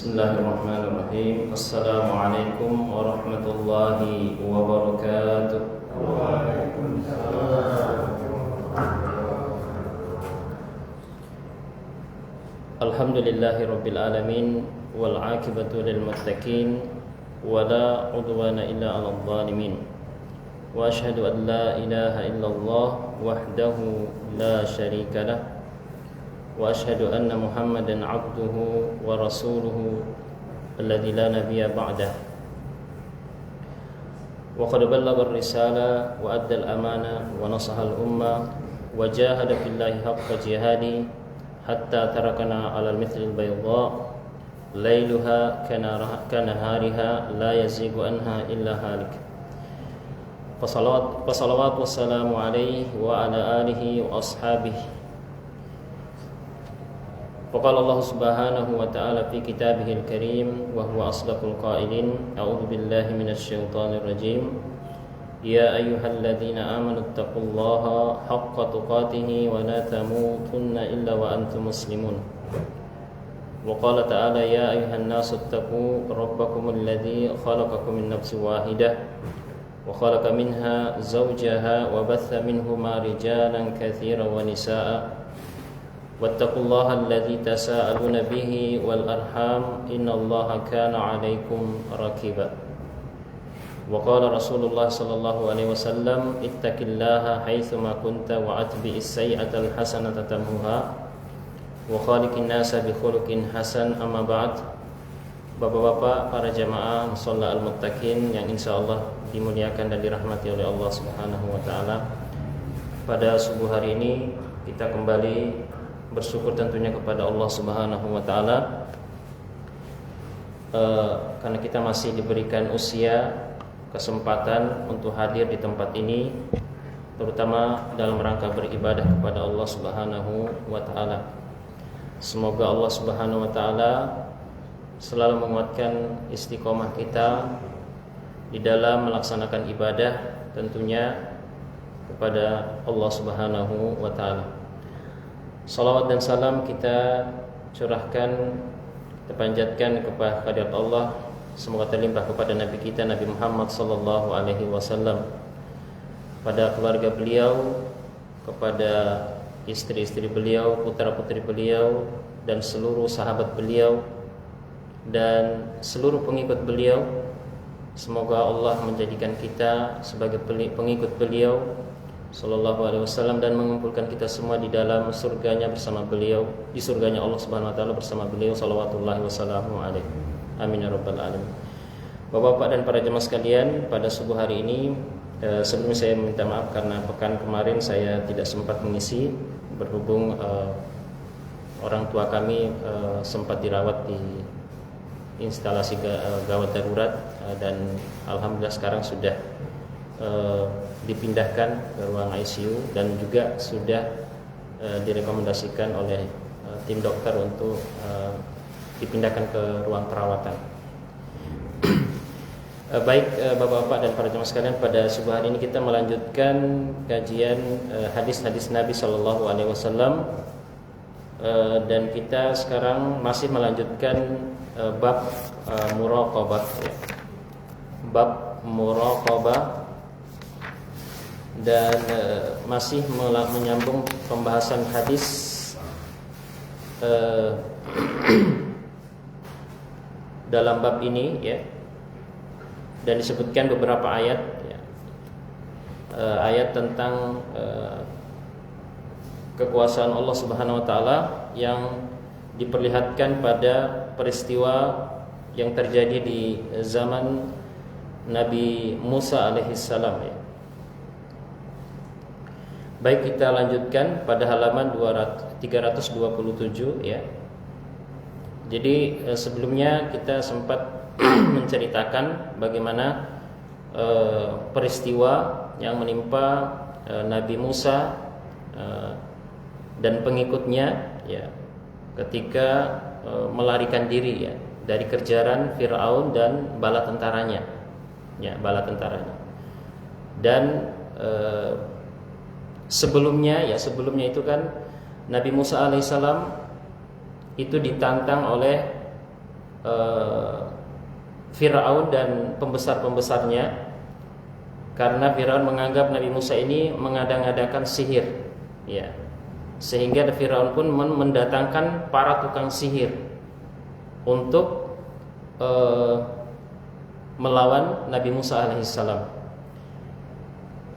Bismillahirrahmanirrahim. Assalamualaikum warahmatullahi wabarakatuh. Waalaikumsalam. Alhamdulillahirabbil alamin wal 'aqibatu lil muttaqin wala 'udwana illa 'alal zalimin. Wa asyhadu an la ilaha illallah wahdahu la syarika lah. Wa asyhadu anna Muhammadan 'abduhu wa rasuluhu alladzi la nabiyya ba'dah. Wa qad ballagha ar-risala wa adda al-amana wa nasaha al-umma wa jahada fillahi haqqa jihadi hatta tarakana 'ala al-mithli al-bayda lailuha kanahariha la yazigu anha illa halik. Fassalawatu wassalamu alaihi wa ala alihi wa ashabihi. Faqala Allah subhanahu wa ta'ala fi kitabihil karim wa huwa asdaqul qailin. A'udzu billahi minasy syaithanir rajim. Ya ayyuhalladzina amanu taqullaha haqqa tuqatih wa la tamutunna illa wa antum muslimun. Wa qala ta'ala ya ayyuhan nasu taqu rabbakumul ladzi khalaqakum min nafsin wahidah wa khalaqa minha zawjaha wa batha minhuma rijalan katsiran wa nisaa'a. Wattaqullaha alladzi tasaaluna bihi wal arham innallaha kana 'alaikum raqiba. Wa qala Rasulullah sallallahu alaihi wasallam ittaqillaha haitsu ma kunta wa atbi'is sayyi'atal hasanata tamhuha wa khaliqin nasa bi khuluqin hasan. Amma ba'd. Bapak-bapak, para jamaah musalla al-muttaqin yang insyaallah dimuliakan dan dirahmati oleh Allah Subhanahu wa taala. Pada subuh hari ini kita kembali bersyukur tentunya kepada Allah Subhanahu wa taala karena kita masih diberikan usia, kesempatan untuk hadir di tempat ini, terutama dalam rangka beribadah kepada Allah Subhanahu wa taala. Semoga Allah Subhanahu wa taala selalu menguatkan istiqomah kita di dalam melaksanakan ibadah tentunya kepada Allah Subhanahu wa taala. Salawat dan salam kita curahkan, kita panjatkan kepada hadirat Allah, semoga terlimpah kepada Nabi kita Nabi Muhammad sallallahu alaihi wasallam, pada keluarga beliau, kepada istri-istri beliau, putra-putri beliau, dan seluruh sahabat beliau dan seluruh pengikut beliau. Semoga Allah menjadikan kita sebagai pengikut beliau sallallahu alaihi wasallam dan mengumpulkan kita semua di dalam surganya bersama beliau, di surganya Allah Subhanahu wa taala bersama beliau salawatullahi wasallamu alaihi. Amin ya rabbal alamin. Bapak-bapak dan para jemaah sekalian, pada subuh hari ini sebelumnya saya minta maaf karena pekan kemarin saya tidak sempat mengisi berhubung orang tua kami sempat dirawat di instalasi gawat darurat dan alhamdulillah sekarang sudah dipindahkan ke ruang ICU dan juga sudah direkomendasikan oleh tim dokter untuk dipindahkan ke ruang perawatan. Baik bapak-bapak dan para jemaah sekalian, pada subuh hari ini kita melanjutkan kajian hadis-hadis Nabi Sallallahu Alaihi Wasallam dan kita sekarang masih melanjutkan bab muraqabah, bab muraqabah, dan masih menyambung pembahasan hadis dalam bab ini ya, dan disebutkan beberapa ayat ya, ayat tentang kekuasaan Allah Subhanahu wa taala yang diperlihatkan pada peristiwa yang terjadi di zaman Nabi Musa alaihissalam ya. Baik, kita lanjutkan pada halaman 327 ya. Jadi sebelumnya kita sempat menceritakan bagaimana peristiwa yang menimpa Nabi Musa dan pengikutnya ya, ketika melarikan diri ya dari kejaran Firaun dan bala tentaranya. Ya, bala tentaranya. Dan sebelumnya itu kan Nabi Musa alaihissalam itu ditantang oleh Firaun dan pembesar-pembesarnya, karena Firaun menganggap Nabi Musa ini mengada-ngadakan sihir, ya. Sehingga Firaun pun mendatangkan para tukang sihir untuk melawan Nabi Musa alaihissalam.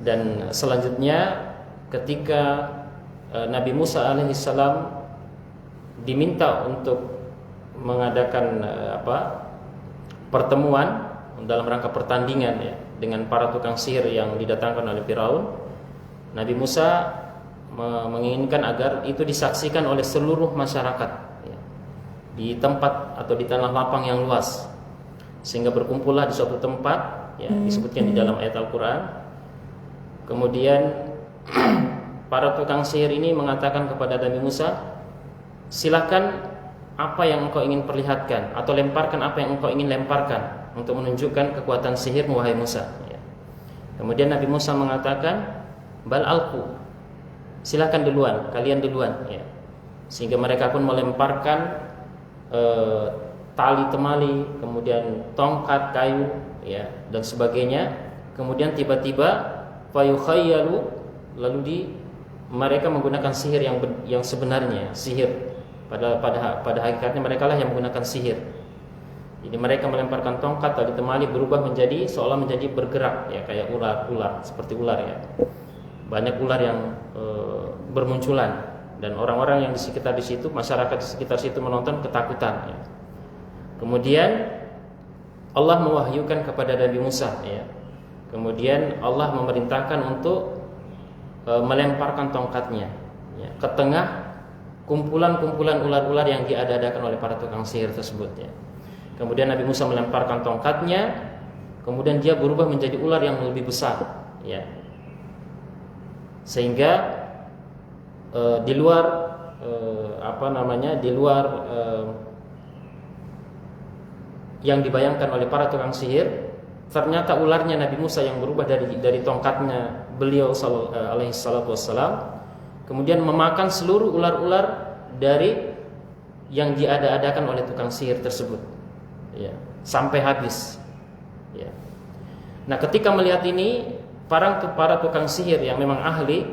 Dan selanjutnya ketika Nabi Musa alaihissalam diminta untuk mengadakan pertemuan dalam rangka pertandingan, ya, dengan para tukang sihir yang didatangkan oleh Firaun, Nabi Musa menginginkan agar itu disaksikan oleh seluruh masyarakat, ya, di tempat atau di tanah lapang yang luas, sehingga berkumpullah di suatu tempat, ya, disebutkan di dalam ayat Al-Quran. Kemudian para tukang sihir ini mengatakan kepada Nabi Musa, silakan apa yang engkau ingin perlihatkan, atau lemparkan apa yang engkau ingin lemparkan untuk menunjukkan kekuatan sihirmu, wahai Musa, ya. Kemudian Nabi Musa mengatakan, bal alqu, silakan duluan, kalian duluan, ya. Sehingga mereka pun melemparkan tali temali, kemudian tongkat kayu, ya, dan sebagainya. Kemudian tiba-tiba fayukhayyalu, lalu mereka menggunakan sihir yang sebenarnya, sihir. Pada hakikatnya mereka lah yang menggunakan sihir. Jadi mereka melemparkan tongkat tali temali berubah menjadi seolah menjadi bergerak, ya, kayak ular, seperti ular, ya. Banyak ular yang bermunculan, dan orang-orang yang di sekitar di situ, masyarakat di sekitar situ menonton ketakutan, ya. Kemudian Allah mewahyukan kepada Nabi Musa, ya. Kemudian Allah memerintahkan untuk melemparkan tongkatnya, ya, ke tengah kumpulan-kumpulan ular-ular yang diada-adakan oleh para tukang sihir tersebut, ya. Kemudian Nabi Musa melemparkan tongkatnya, kemudian dia berubah menjadi ular yang lebih besar, ya. Sehingga di luar yang dibayangkan oleh para tukang sihir, ternyata ularnya Nabi Musa yang berubah dari tongkatnya beliau alaihi salatu wassalam, kemudian memakan seluruh ular-ular dari yang diada-adakan oleh tukang sihir tersebut, ya, sampai habis, ya. Nah, ketika melihat ini, para tukang sihir yang memang ahli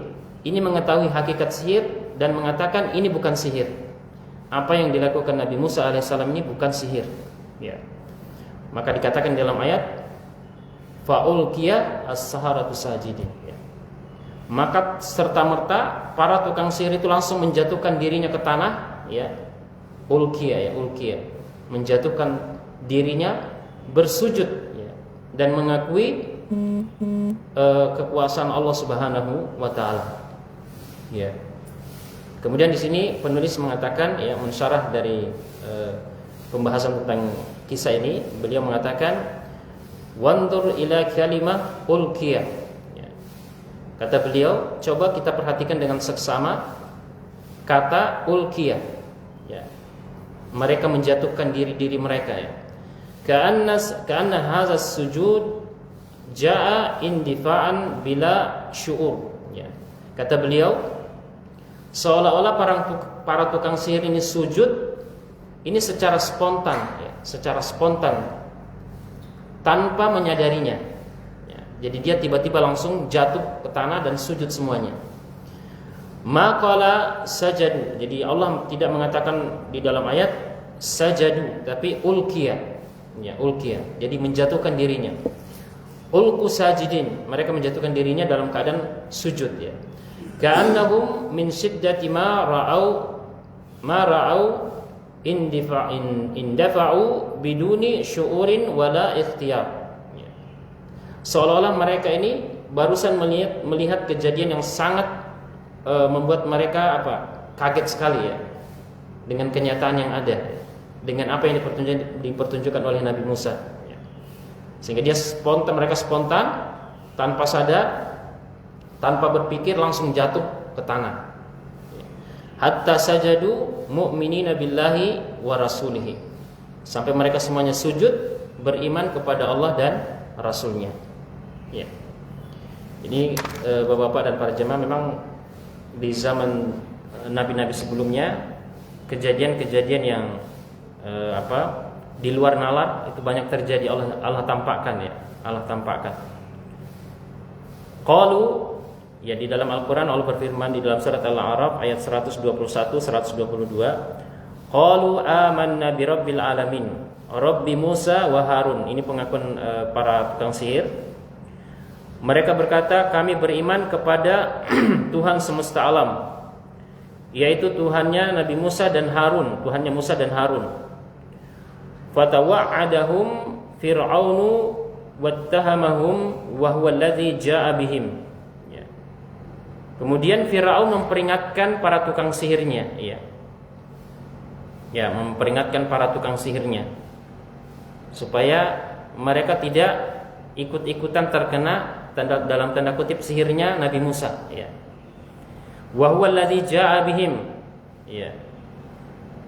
ini mengetahui hakikat sihir dan mengatakan ini bukan sihir. Apa yang dilakukan Nabi Musa alaihissalam ini bukan sihir, ya. Maka dikatakan dalam ayat fa'ulqiya as-saharatu sajidin, ya. Maka serta-merta para tukang sihir itu langsung menjatuhkan dirinya ke tanah, ya. Ulqiya, menjatuhkan dirinya bersujud, ya, dan mengakui kekuasaan Allah Subhanahu wa taala, ya. Kemudian di sini penulis mengatakan, ya, mensyarah dari pembahasan tentang kisah ini, beliau mengatakan wandur ila kalimah ulqiyah, ya. Kata beliau, coba kita perhatikan dengan seksama kata ulqiyah, ya. Mereka menjatuhkan diri mereka, ya. Ka'anna hadzas sujud jaa indifa'an bila syu'ur, ya. Kata beliau, seolah-olah para tukang sihir ini sujud ini secara spontan, ya, tanpa menyadarinya, ya. Jadi dia tiba-tiba langsung jatuh ke tanah dan sujud semuanya. Maqala sajadu. Jadi Allah tidak mengatakan di dalam ayat sajadu, tapi ulqiya, ya, ulqiya. Jadi menjatuhkan dirinya. Ulqu sajidin, mereka menjatuhkan dirinya dalam keadaan sujud, ya. Ka'annahum min shiddati ma ra'au indafa'u biduni syu'urin wala ikhtiyar, ya. Seolah-olah mereka ini barusan melihat kejadian yang sangat membuat mereka kaget sekali, ya, dengan kenyataan yang ada, dengan apa yang dipertunjukkan oleh Nabi Musa, ya. Sehingga mereka spontan, tanpa sadar, tanpa berpikir, langsung jatuh ke tanah. Hatta sajadu mu'minina billahi wa rasulihi, sampai mereka semuanya sujud beriman kepada Allah dan Rasulnya, ya. Ini bapak-bapak dan para jemaah, memang di zaman nabi-nabi sebelumnya kejadian-kejadian yang di luar nalar itu banyak terjadi. Allah tampakkan ya, Allah tampakkan. Qalu, ya di dalam Al-Qur'an Allah berfirman di dalam surat Al-A'raf ayat 121 122, qalu amanna bi rabbil alamin, Rabbi Musa wa Harun. Ini pengakuan para tukang sihir. Mereka berkata, kami beriman kepada Tuhan semesta alam, yaitu Tuhannya Nabi Musa dan Harun, Tuhannya Musa dan Harun. Fatawa'adahum Fir'aunu wattahamahum wa huwa alladhi ja'a bihim. Ya. Kemudian Fir'aun memperingatkan para tukang sihirnya, ya. Ya, memperingatkan para tukang sihirnya supaya mereka tidak ikut-ikutan terkena dalam tanda kutip sihirnya Nabi Musa, ya. Wa huwa alladhi ja'a bihim. Ya.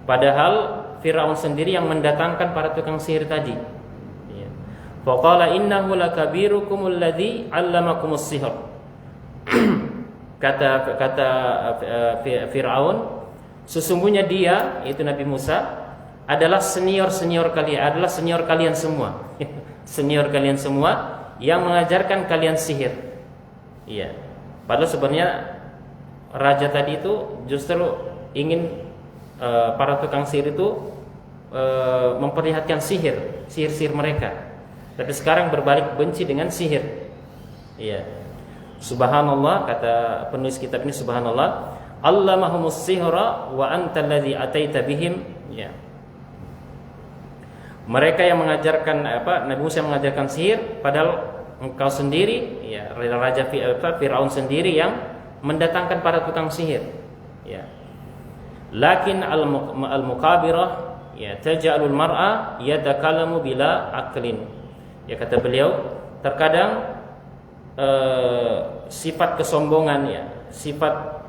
Padahal Firaun sendiri yang mendatangkan para tukang sihir tadi. Ya. Faqala innahu lakabirukum alladhi 'allamakumus sihr. kata Firaun, sesungguhnya dia, yaitu Nabi Musa, adalah senior kalian semua. Senior kalian semua yang mengajarkan kalian sihir. Iya. Padahal sebenarnya raja tadi itu justru ingin para tukang sihir itu memperlihatkan sihir mereka. Tapi sekarang berbalik benci dengan sihir. Iya. Subhanallah, kata penulis kitab ini, subhanallah, allamahumus sihra wa anta alladhi ataita bihim. Ya. Mereka yang mengajarkan Nabi Musa yang mengajarkan sihir, padahal engkau sendiri, ya, raja Firaun sendiri yang mendatangkan para tukang sihir. Ya. Lakin al-muqabirah, ya, taj'alul mar'a yatakallamu bila aqlin. Ya, kata beliau, terkadang sifat kesombongan, ya, sifat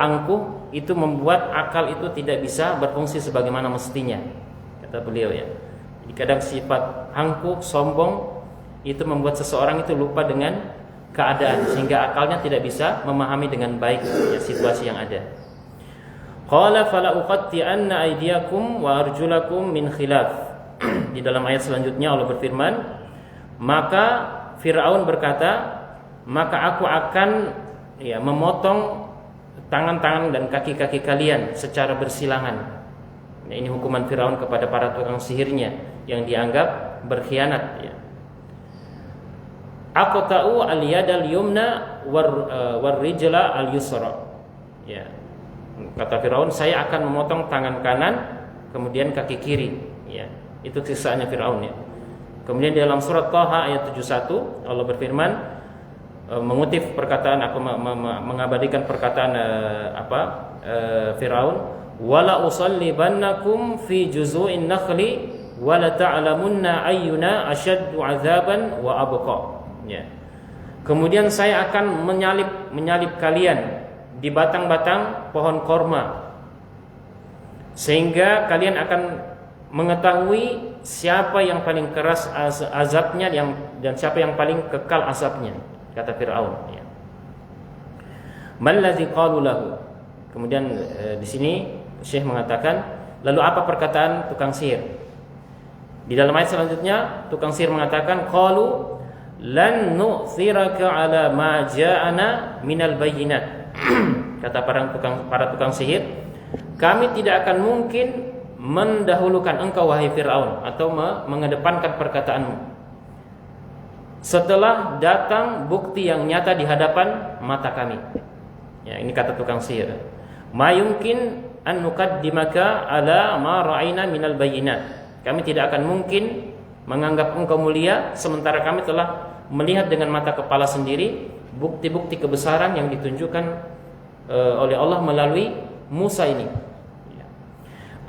angkuh itu membuat akal itu tidak bisa berfungsi sebagaimana mestinya, kata beliau, ya. Jadi kadang sifat angkuh, sombong itu membuat seseorang itu lupa dengan keadaan sehingga akalnya tidak bisa memahami dengan baik, ya, situasi yang ada. Qala fala uqatti'anna aydiyakum wa arjulakum min khilaf. Di dalam ayat selanjutnya Allah berfirman, maka Fir'aun berkata, maka aku akan, ya, memotong tangan-tangan dan kaki-kaki kalian secara bersilangan. Nah, ini hukuman Fir'aun kepada para tukang sihirnya yang dianggap berkhianat, ya. Aqta'u al-yadal yumna war rijla al-yusra. Ya. Kata Firaun, saya akan memotong tangan kanan kemudian kaki kiri, ya. Itu siksaannya Firaun, ya. Kemudian di dalam surat Thaha ayat 71 Allah berfirman, mengutip perkataan, aku mengabadikan perkataan Firaun, wala usallibannakum fi juzu'in nakhli wala ta'lamunna ayyuna asyaddu 'adzaban wa abqa. Ya. Kemudian saya akan menyalib kalian di batang-batang pohon korma, sehingga kalian akan mengetahui siapa yang paling keras azabnya dan siapa yang paling kekal azabnya, kata Fir'aun, ya. Mallazi qalu lahu. Kemudian di sini Syekh mengatakan, lalu apa perkataan tukang sihir? Di dalam ayat selanjutnya tukang sihir mengatakan, qalu lan nu'thiraka ala ma ja'ana minal bayyinat. Kata para tukang sihir, kami tidak akan mungkin mendahulukan engkau wahai Fir'aun atau mengedepankan perkataanmu setelah datang bukti yang nyata di hadapan mata kami. Ya, ini kata tukang sihir. Ma yumkin an nuqaddimaka ala ma ra'ayna minal bayyinat. Kami tidak akan mungkin menganggap engkau mulia sementara kami telah melihat dengan mata kepala sendiri bukti-bukti kebesaran yang ditunjukkan oleh Allah melalui Musa ini. Ya.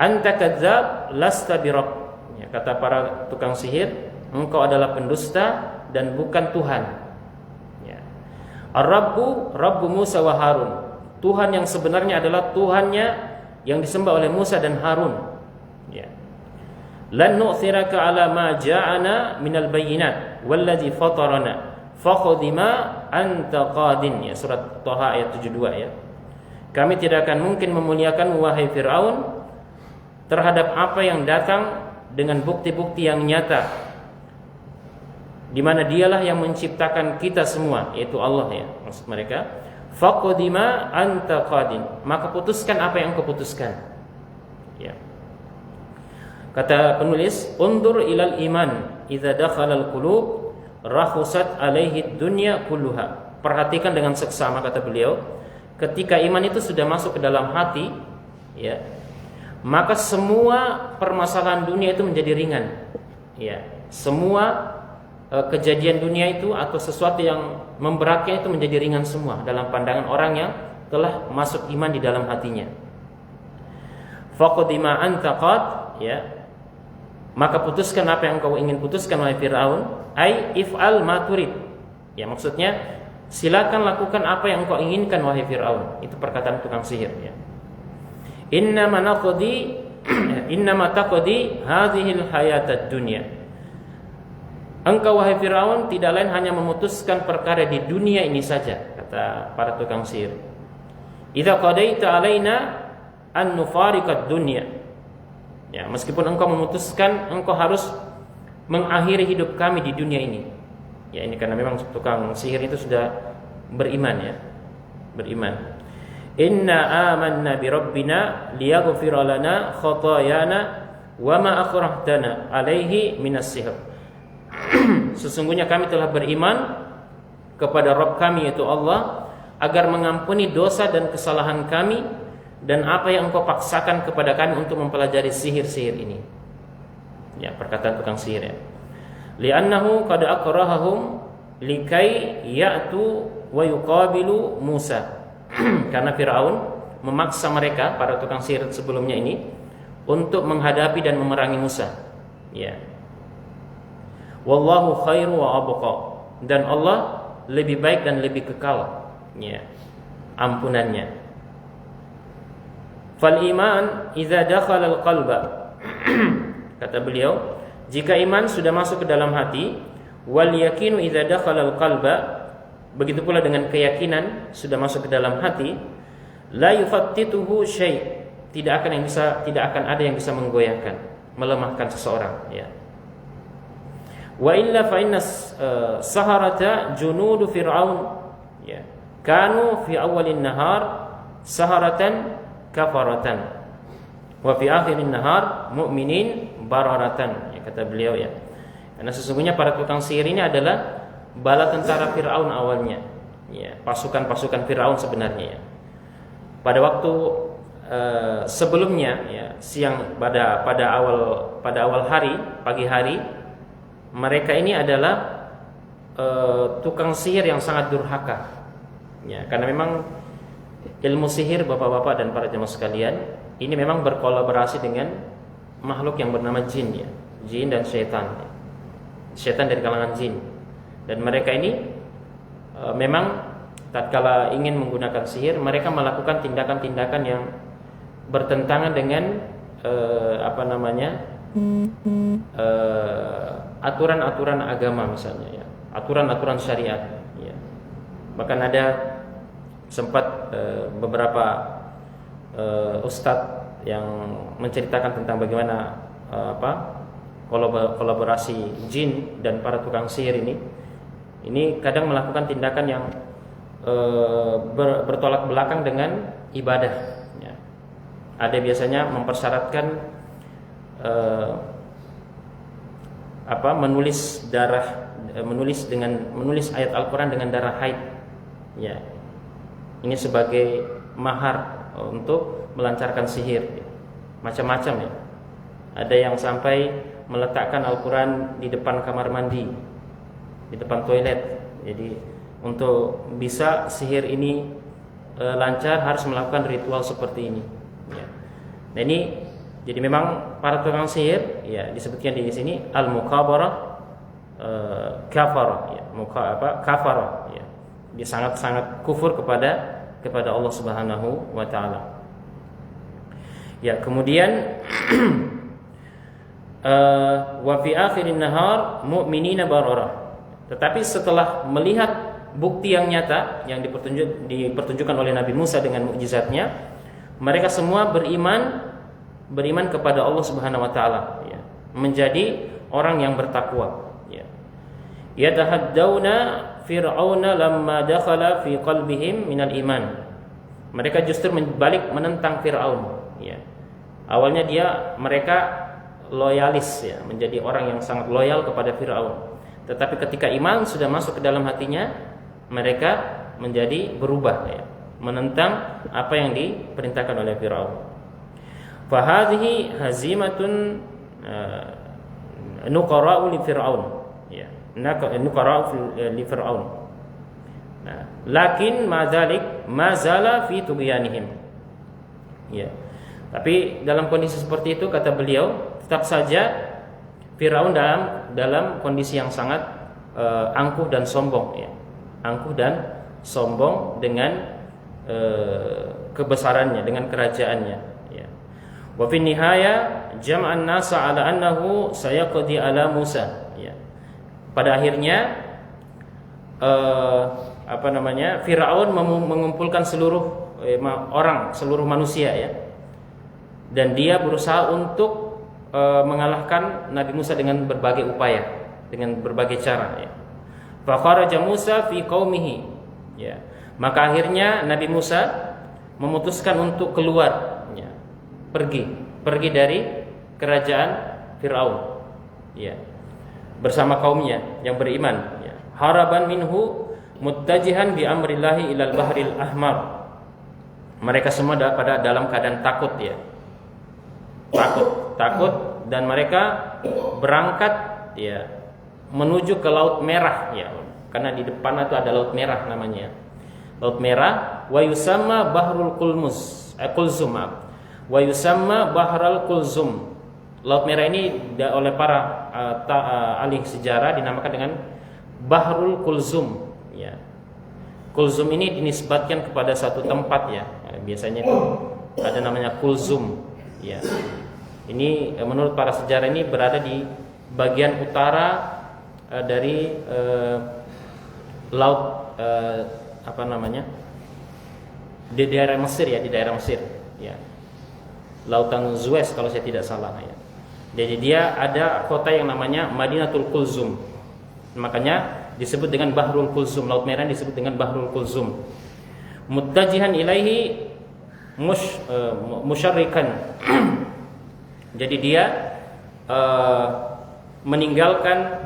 Anta kadzdzab lasta birabb. Ya, kata para tukang sihir, engkau adalah pendusta dan bukan Tuhan. Ya. Rabbu Musa wa Harun. Tuhan yang sebenarnya adalah Tuhannya yang disembah oleh Musa dan Harun. Ya. Lan nu'thiraka ala ma ja'ana minal bayyinat wallazi fatarana faqadima anta qadin. Ya, surat Thaha ayat 72, ya. Kami tidak akan mungkin memuliakan wahai Fir'aun terhadap apa yang datang dengan bukti-bukti yang nyata, di mana dialah yang menciptakan kita semua, yaitu Allah ya, maksud mereka. Faqdima anta qadin, maka putuskan apa yang kau putuskan. Ya. Kata penulis, undur ilal iman idza dakhala al-qulub rahusat alaihi dunya kulluha. Perhatikan dengan seksama, kata beliau, ketika iman itu sudah masuk ke dalam hati, ya, maka semua permasalahan dunia itu menjadi ringan. Ya, semua kejadian dunia itu atau sesuatu yang memberatkan itu menjadi ringan semua dalam pandangan orang yang telah masuk iman di dalam hatinya. Faqdima anta qad, ya, maka putuskan apa yang kau ingin putuskan wahai Fir'aun, ai if'al ma turid. Ya, maksudnya silakan lakukan apa yang kau inginkan wahai Fir'aun. Itu perkataan tukang sihir ya. Innama taqdi hadhil hayatad dunya. Engkau wahai Fir'aun tidak lain hanya memutuskan perkara di dunia ini saja, kata para tukang sihir. Idza qadaita alaina an nufariqad dunya. Ya, meskipun engkau memutuskan engkau harus mengakhiri hidup kami di dunia ini. Ya, ini karena memang tukang sihir itu sudah beriman ya. Beriman. Inna amanna bi rabbina liyaghfira lana khatayana wa ma akrahtana alaihi minas sihr. Sesungguhnya kami telah beriman kepada Rabb kami yaitu Allah, agar mengampuni dosa dan kesalahan kami dan apa yang engkau paksakan kepada kami untuk mempelajari sihir-sihir ini. Ya, perkataan tukang sihir ya. Li'annahu qad akrahahum likai ya'tu wa yuqabilu Musa. Karena Firaun memaksa mereka, para tukang sihir sebelumnya ini, untuk menghadapi dan memerangi Musa. Ya. Wallahu khairu wa abqa, dan Allah lebih baik dan lebih kekal ya ampunannya. Fal iman idza dakhala al-qalba, kata beliau, jika iman sudah masuk ke dalam hati, wal yakinu idza dakhala al-qalba, begitu pula dengan keyakinan sudah masuk ke dalam hati, la yufattituhu syai', tidak akan ada yang bisa menggoyahkan, melemahkan seseorang ya. Wa illa fa inna saharata junudu fir'aun ya kanu fi awalin nahar saharatan kafaratan wa fi akhirin nahar mu'minin bararatan ya, kata beliau ya. Karena sesungguhnya para tukang sihir ini adalah bala tentara Fir'aun awalnya ya, pasukan-pasukan Fir'aun sebenarnya ya. Pada waktu sebelumnya ya, siang pada awal hari, pagi hari, mereka ini adalah tukang sihir yang sangat durhaka ya, karena memang ilmu sihir, bapak-bapak dan para jemaah sekalian, ini memang berkolaborasi dengan makhluk yang bernama jin ya, jin dan syaitan ya. Syaitan dari kalangan jin, dan mereka ini memang tatkala ingin menggunakan sihir, mereka melakukan tindakan-tindakan yang bertentangan dengan aturan-aturan agama misalnya ya, aturan-aturan syariat ya. Bahkan ada sempat beberapa ustadz yang menceritakan tentang bagaimana kolaborasi jin dan para tukang sihir ini kadang melakukan tindakan yang bertolak belakang dengan ibadah ya. Ada biasanya mempersyaratkan menulis ayat Al-Quran dengan darah haid ya. Ini sebagai mahar untuk melancarkan sihir ya. Macam-macam ya. Ada yang sampai meletakkan Al-Quran di depan kamar mandi, di depan toilet. Jadi untuk bisa sihir ini lancar harus melakukan ritual seperti ini ya. Nah ini jadi memang para tukang sihir ya, disebutkan di sini al-mukabarah kafarah ya, kafarah ya. Dia sangat kufur kepada Allah Subhanahu wa taala. Ya, kemudian wa fi akhirin nahar mu'minina bararah. Tetapi setelah melihat bukti yang nyata yang dipertunjukkan oleh Nabi Musa dengan mukjizatnya, mereka semua beriman kepada Allah Subhanahu wa taala ya. menjadi orang yang bertakwa. Ya. Yatahaddawna Fir'auna lamma dakhala fi qalbihim minal iman. Mereka justru balik menentang Fir'aun. Ya. Awalnya mereka loyalis, ya, menjadi orang yang sangat loyal kepada Fir'aun. Tetapi ketika iman sudah masuk ke dalam hatinya, mereka menjadi berubah, ya, menentang apa yang diperintahkan oleh Fir'aun. Fahadhihi hazimatun nuqara'u li Fir'aun, ya, nuqara'u li Fir'aun. Nah, lakin madzalik mazala fi tughyanihim. Ya. Tapi dalam kondisi seperti itu, kata beliau, tetap saja Firaun dalam kondisi yang sangat angkuh dan sombong, ya. Angkuh dan sombong dengan kebesarannya, dengan kerajaannya, ya. Wa fi nihaya jam'an nasa ala annahu sayaqdi ala Musa, ya. Pada akhirnya Firaun mengumpulkan seluruh seluruh manusia, ya. Dan dia berusaha untuk mengalahkan Nabi Musa dengan berbagai upaya, dengan berbagai cara, ya. Fa kharaja Musa fi qaumihi, ya. Maka akhirnya Nabi Musa memutuskan untuk keluar, ya. Pergi dari kerajaan Firaun, ya, bersama kaumnya yang beriman, ya. Haraban minhu muttajihan bi amrillahi ilal bahril ahmar. Mereka semua dalam keadaan takut, ya. Takut dan mereka berangkat, ya, menuju ke Laut Merah, ya. Karena di depan itu ada Laut Merah namanya. Laut Merah wa yusamma Bahrul Kulzum. Wa yusamma Bahrul Kulzum. Laut Merah ini oleh para ahli sejarah dinamakan dengan Bahrul Kulzum, ya. Kulzum ini dinisbatkan kepada satu tempat, ya. Biasanya itu ada namanya Kulzum, ya. Ini menurut para sejarah ini berada di bagian utara dari laut di daerah Mesir, ya, di daerah Mesir, ya. Lautan Suez kalau saya tidak salah, ya. Jadi dia ada kota yang namanya Madinatul Kulzum. Makanya disebut dengan Bahrul Kulzum. Laut Merah disebut dengan Bahrul Kulzum. Muttajihan ilaihi musyarrikan. Jadi dia meninggalkan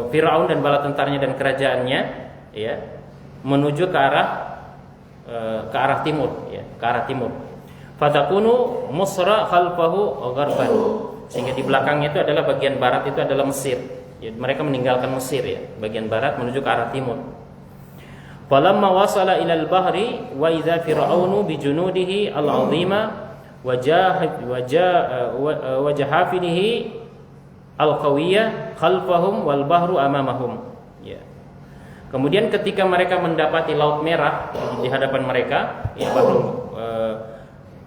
Firaun dan bala tentaranya dan kerajaannya, ya, menuju ke arah timur, ya, ke arah timur. Fatakunu Musra khalfahu gharban. Sehingga di belakangnya itu adalah bagian barat, itu adalah Mesir. Ya, mereka meninggalkan Mesir, ya, bagian barat menuju ke arah timur. Falamma wasala ilal bahri wa idza fir'aunu bi junudihi al-'azima wajahafinihi al-qawiyah khalfahum wal bahru amamahum, ya. Kemudian ketika mereka mendapati Laut Merah di hadapan mereka, ya,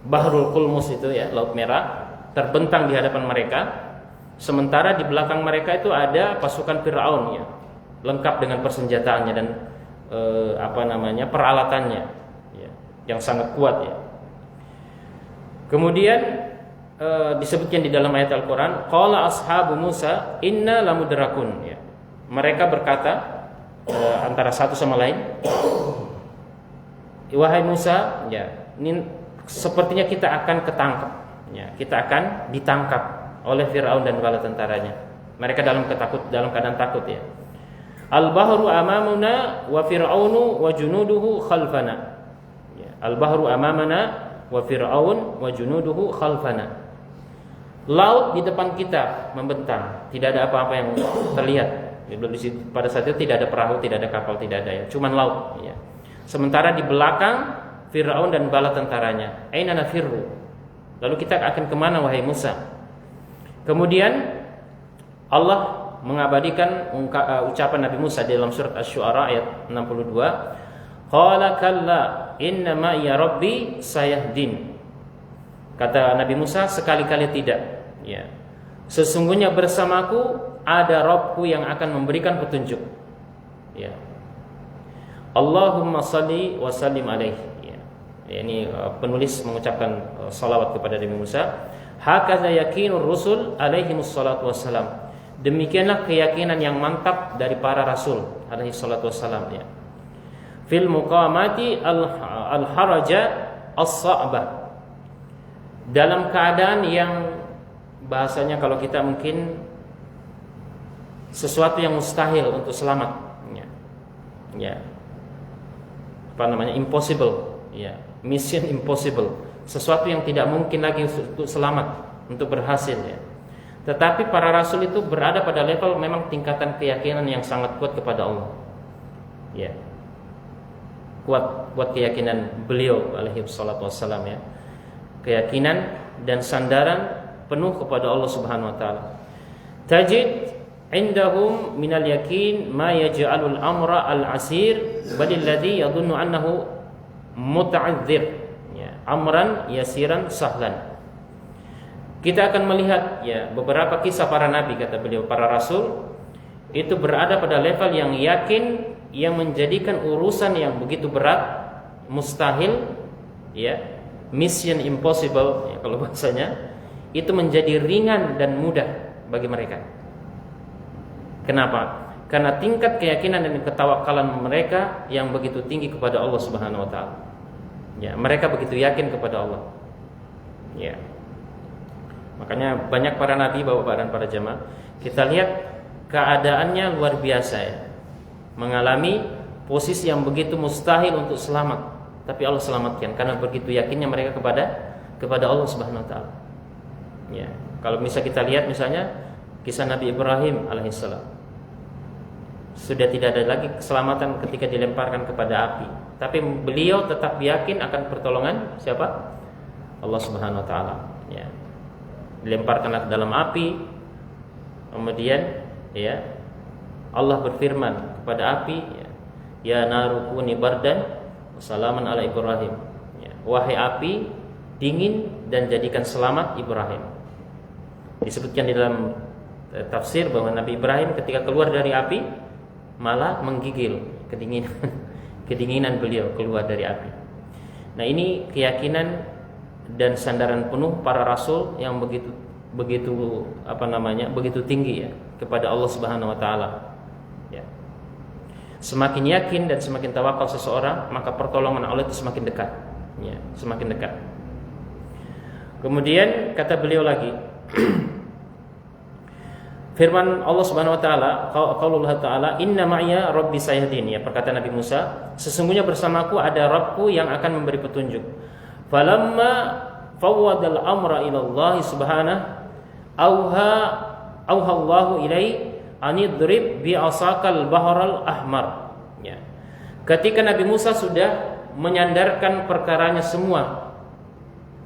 Bahrul Kulmus itu, ya, Laut Merah terbentang di hadapan mereka, sementara di belakang mereka itu ada pasukan Firaun, ya, lengkap dengan persenjataannya dan peralatannya, ya, yang sangat kuat, ya. Kemudian disebutkan di dalam ayat Al-Quran, qala ashabu Musa inna lamudrakun, ya. Mereka berkata antara satu sama lain, wahai Musa, ya, ini sepertinya kita akan ketangkap, ya, kita akan ditangkap oleh Firaun dan bala tentaranya. Mereka dalam keadaan takut, ya. Al-bahru amamuna wa fir'aunu wa junuduhu khalfana, ya. Al-bahru amamana wa fir'aun wa junuduhu khalfana. Laut di depan kita membentang, tidak ada apa-apa yang terlihat. Pada saat itu tidak ada perahu, tidak ada kapal, tidak ada, ya, cuman laut, ya. Sementara di belakang Fir'aun dan bala tentaranya. Aina nafirru? Lalu kita akan kemana, wahai Musa? Kemudian Allah mengabadikan ucapan Nabi Musa di dalam surat Asy-Syu'ara ayat 62. Qala kalla inna ma ya rabbi sayahdin. Kata Nabi Musa, sekali-kali tidak, ya. Sesungguhnya bersamaku ada Rabbku yang akan memberikan petunjuk, ya. Allahumma salli wa sallim alaihi, ya. Ini penulis mengucapkan salawat kepada Nabi Musa. Hakadha yakinur rusul alaihi wassalatu wassalam. Demikianlah keyakinan yang mantap dari para rasul alaihi salatu wassalam ya. Fil muqamati al-haraja as-sa'bah. Dalam keadaan yang bahasanya kalau kita mungkin sesuatu yang mustahil untuk selamat ya. Ya. Apa namanya? Impossible ya. Mission impossible. Sesuatu yang tidak mungkin lagi untuk selamat, untuk berhasil ya. Tetapi para rasul itu berada pada level memang tingkatan keyakinan yang sangat kuat kepada Allah. Ya. Kuat keyakinan beliau alaihi salatu wassalam ya. Keyakinan dan sandaran penuh kepada Allah Subhanahu wa taala. Tajid indahum minal yakin ma yaj'alul amra al-asir balil ladzi yadhunnu annahu muta'adzir ya, amran yasiran sahlan. Kita akan melihat ya beberapa kisah para nabi, kata beliau, para rasul itu berada pada level yang yakin, yang menjadikan urusan yang begitu berat, mustahil ya, mission impossible ya, kalau bahasanya, itu menjadi ringan dan mudah bagi mereka. Kenapa? Karena tingkat keyakinan dan ketawakalan mereka yang begitu tinggi kepada Allah Subhanahu wa taala. Ya, mereka begitu yakin kepada Allah. Ya. Makanya banyak para nabi, Bapak dan para jemaah, kita lihat keadaannya luar biasa ya. Mengalami posisi yang begitu mustahil untuk selamat, tapi Allah selamatkan karena begitu yakinnya mereka kepada Allah Subhanahu wa taala. Ya, kalau bisa kita lihat misalnya kisah Nabi Ibrahim alaihissalam, sudah tidak ada lagi keselamatan ketika dilemparkan kepada api, tapi beliau tetap yakin akan pertolongan siapa? Allah Subhanahu wa taala. Ya. Dilemparkanlah ke dalam api, kemudian ya Allah berfirman kepada api, ya naru kuni bardan salaman ala Ibrahim. Ya, wahai api, dingin dan jadikan selamat Ibrahim. Disebutkan di dalam tafsir bahwa Nabi Ibrahim ketika keluar dari api malah menggigil kedinginan beliau keluar dari api. Nah, ini keyakinan dan sandaran penuh para rasul yang begitu begitu tinggi ya kepada Allah Subhanahu wa taala. Ya. Semakin yakin dan semakin tawakal seseorang, maka pertolongan Allah itu semakin dekat. Ya, semakin dekat. Kemudian kata beliau lagi firman Allah Subhanahu wa taala, qaulullah taala, inna ma'ya rabbi sayahdin, ya, perkataan Nabi Musa, sesungguhnya bersamaku ada Rabbku yang akan memberi petunjuk. Falamma fawwadal amra ila Allah subhanahu auha Allahu ilai anidrib bi asakal bahral ahmar. Ya. Ketika Nabi Musa sudah menyandarkan perkaranya semua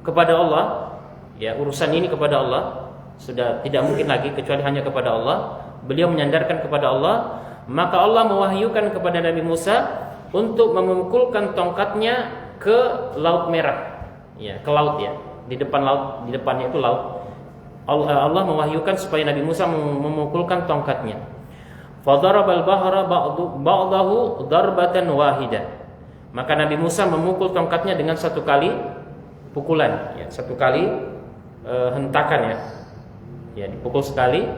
kepada Allah, ya, urusan ini kepada Allah, sudah tidak mungkin lagi kecuali hanya kepada Allah, beliau menyandarkan kepada Allah, maka Allah mewahyukan kepada Nabi Musa untuk memukulkan tongkatnya ke Laut Merah. Ya, ke laut ya. Di depan laut, di depannya itu laut. Allah mewahyukan supaya Nabi Musa memukulkan tongkatnya. Fadarabal bahra ba'dahu darbatan wahidah. Maka Nabi Musa memukul tongkatnya dengan satu kali pukulan, ya, satu kali hentakan ya. Ya, dipukul sekali.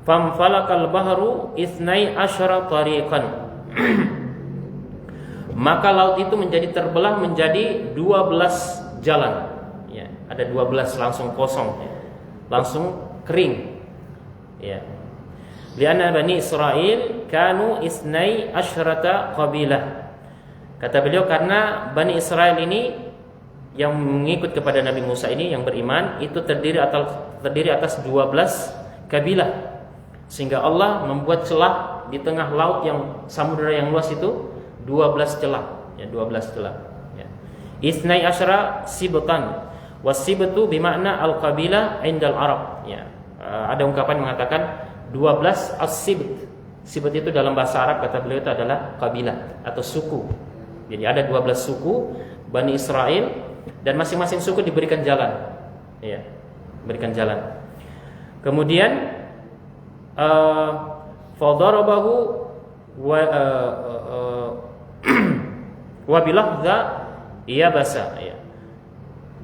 Famfalakal bahru ithnai asyara tariqan. Maka laut itu menjadi terbelah menjadi 12 jalan. Ya, ada 12 langsung kosong, ya. Langsung kering. Ya. Lianna Bani Israel kanu isnai asyrata qabilah. Kata beliau karena Bani Israel ini yang mengikut kepada Nabi Musa ini, yang beriman, itu terdiri atas 12 kabilah. Sehingga Allah membuat celah di tengah laut yang samudera yang luas itu 12 celah, ya, 12 celah. Ya. Isnai asyara sibtan. Wasibtu bimakna al-qabilah indal Arab. Ya. Ada ungkapan mengatakan 12 as-sibt. Sibt itu dalam bahasa Arab, kata beliau, itu adalah kabilah atau suku. Jadi ada 12 suku Bani Israel dan masing-masing suku diberikan jalan. Ya, berikan jalan. Kemudian fadarabahu wa bilahza iya basa, ya.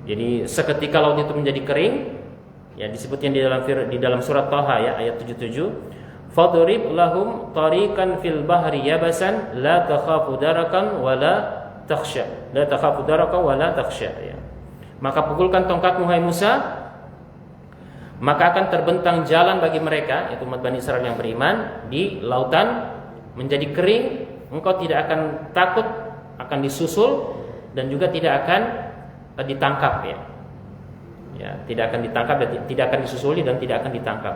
Jadi seketika laut itu menjadi kering, Ya, disebutnya di dalam surat Thaha ya ayat 77. Fadrib lahum tariqan fil bahri yabasan la takhafu darakan wala takhsha. La takhafu darakan wala takhsha ya. Maka pukulkan tongkatmu hai Musa, maka akan terbentang jalan bagi mereka, yaitu umat Bani Israil yang beriman, di lautan menjadi kering, engkau tidak akan takut akan disusul dan juga tidak akan ditangkap ya. Ya, tidak akan ditangkap dan tidak akan disusuli dan tidak akan ditangkap.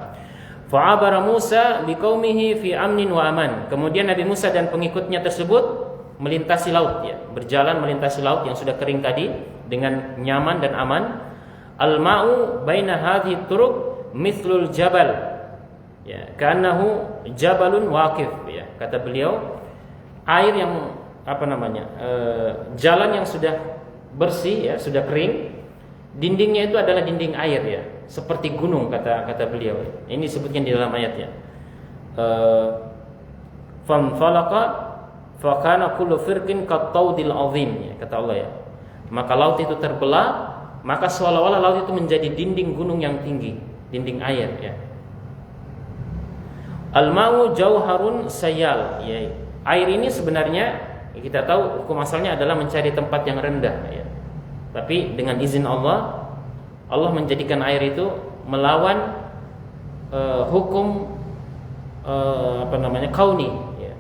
Fa'abara Musa biqaumihi fi amnin wa aman. Kemudian Nabi Musa dan pengikutnya tersebut melintasi laut ya, berjalan melintasi laut yang sudah kering tadi dengan nyaman dan aman. Al-ma'u baina hadhihi turuq mithlul jabal. Ya, kanahu jabalun waqif ya. Kata beliau, air yang jalan yang sudah bersih ya, sudah kering, dindingnya itu adalah dinding air ya, seperti gunung kata beliau. Ini disebutkan di dalam ayatnya. Fanfalaqa fa kana kullu firqin qattaudil azim ya, kata Allah ya. Maka laut itu terbelah, maka seolah-olah laut itu menjadi dinding gunung yang tinggi, dinding air ya. Al-ma'u jauharun sayal ya. Air ini sebenarnya kita tahu hukum asalnya adalah mencari tempat yang rendah ya. Tapi dengan izin Allah, Allah menjadikan air itu melawan hukum kauni ya.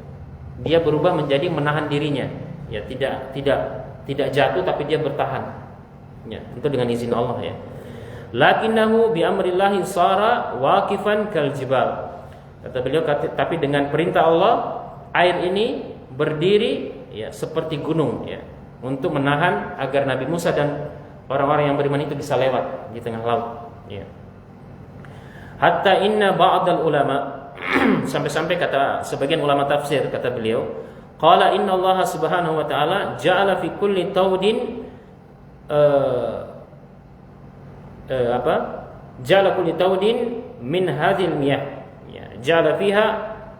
Dia berubah menjadi menahan dirinya ya, tidak jatuh tapi dia bertahan ya, itu dengan izin Allah ya. Lakinnahu bi amrillahi sara waqifan kal jibal. Kata beliau, tapi dengan perintah Allah air ini berdiri ya seperti gunung ya, untuk menahan agar Nabi Musa dan orang-orang yang beriman itu bisa lewat di tengah laut ya. Hatta inna ba'dal ulama sampai-sampai kata sebagian ulama tafsir, kata beliau, qala inna Allah subhanahu wa ta'ala ja'ala fi kulli taudin ja'ala kulli taudin min hadhil miyah ya, ja'ala fiha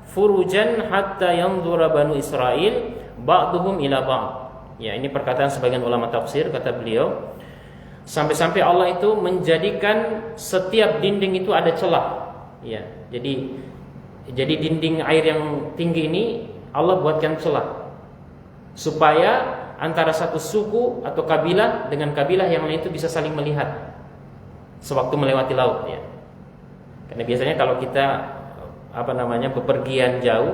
furujan hatta yanzura banu Israil ba'duhum ila ba'd. Ya, ini perkataan sebagian ulama tafsir, kata beliau, sampai-sampai Allah itu menjadikan setiap dinding itu ada celah. Ya, jadi dinding air yang tinggi ini Allah buatkan celah supaya antara satu suku atau kabilah dengan kabilah yang lain itu bisa saling melihat sewaktu melewati laut ya. Karena biasanya kalau kita bepergian jauh,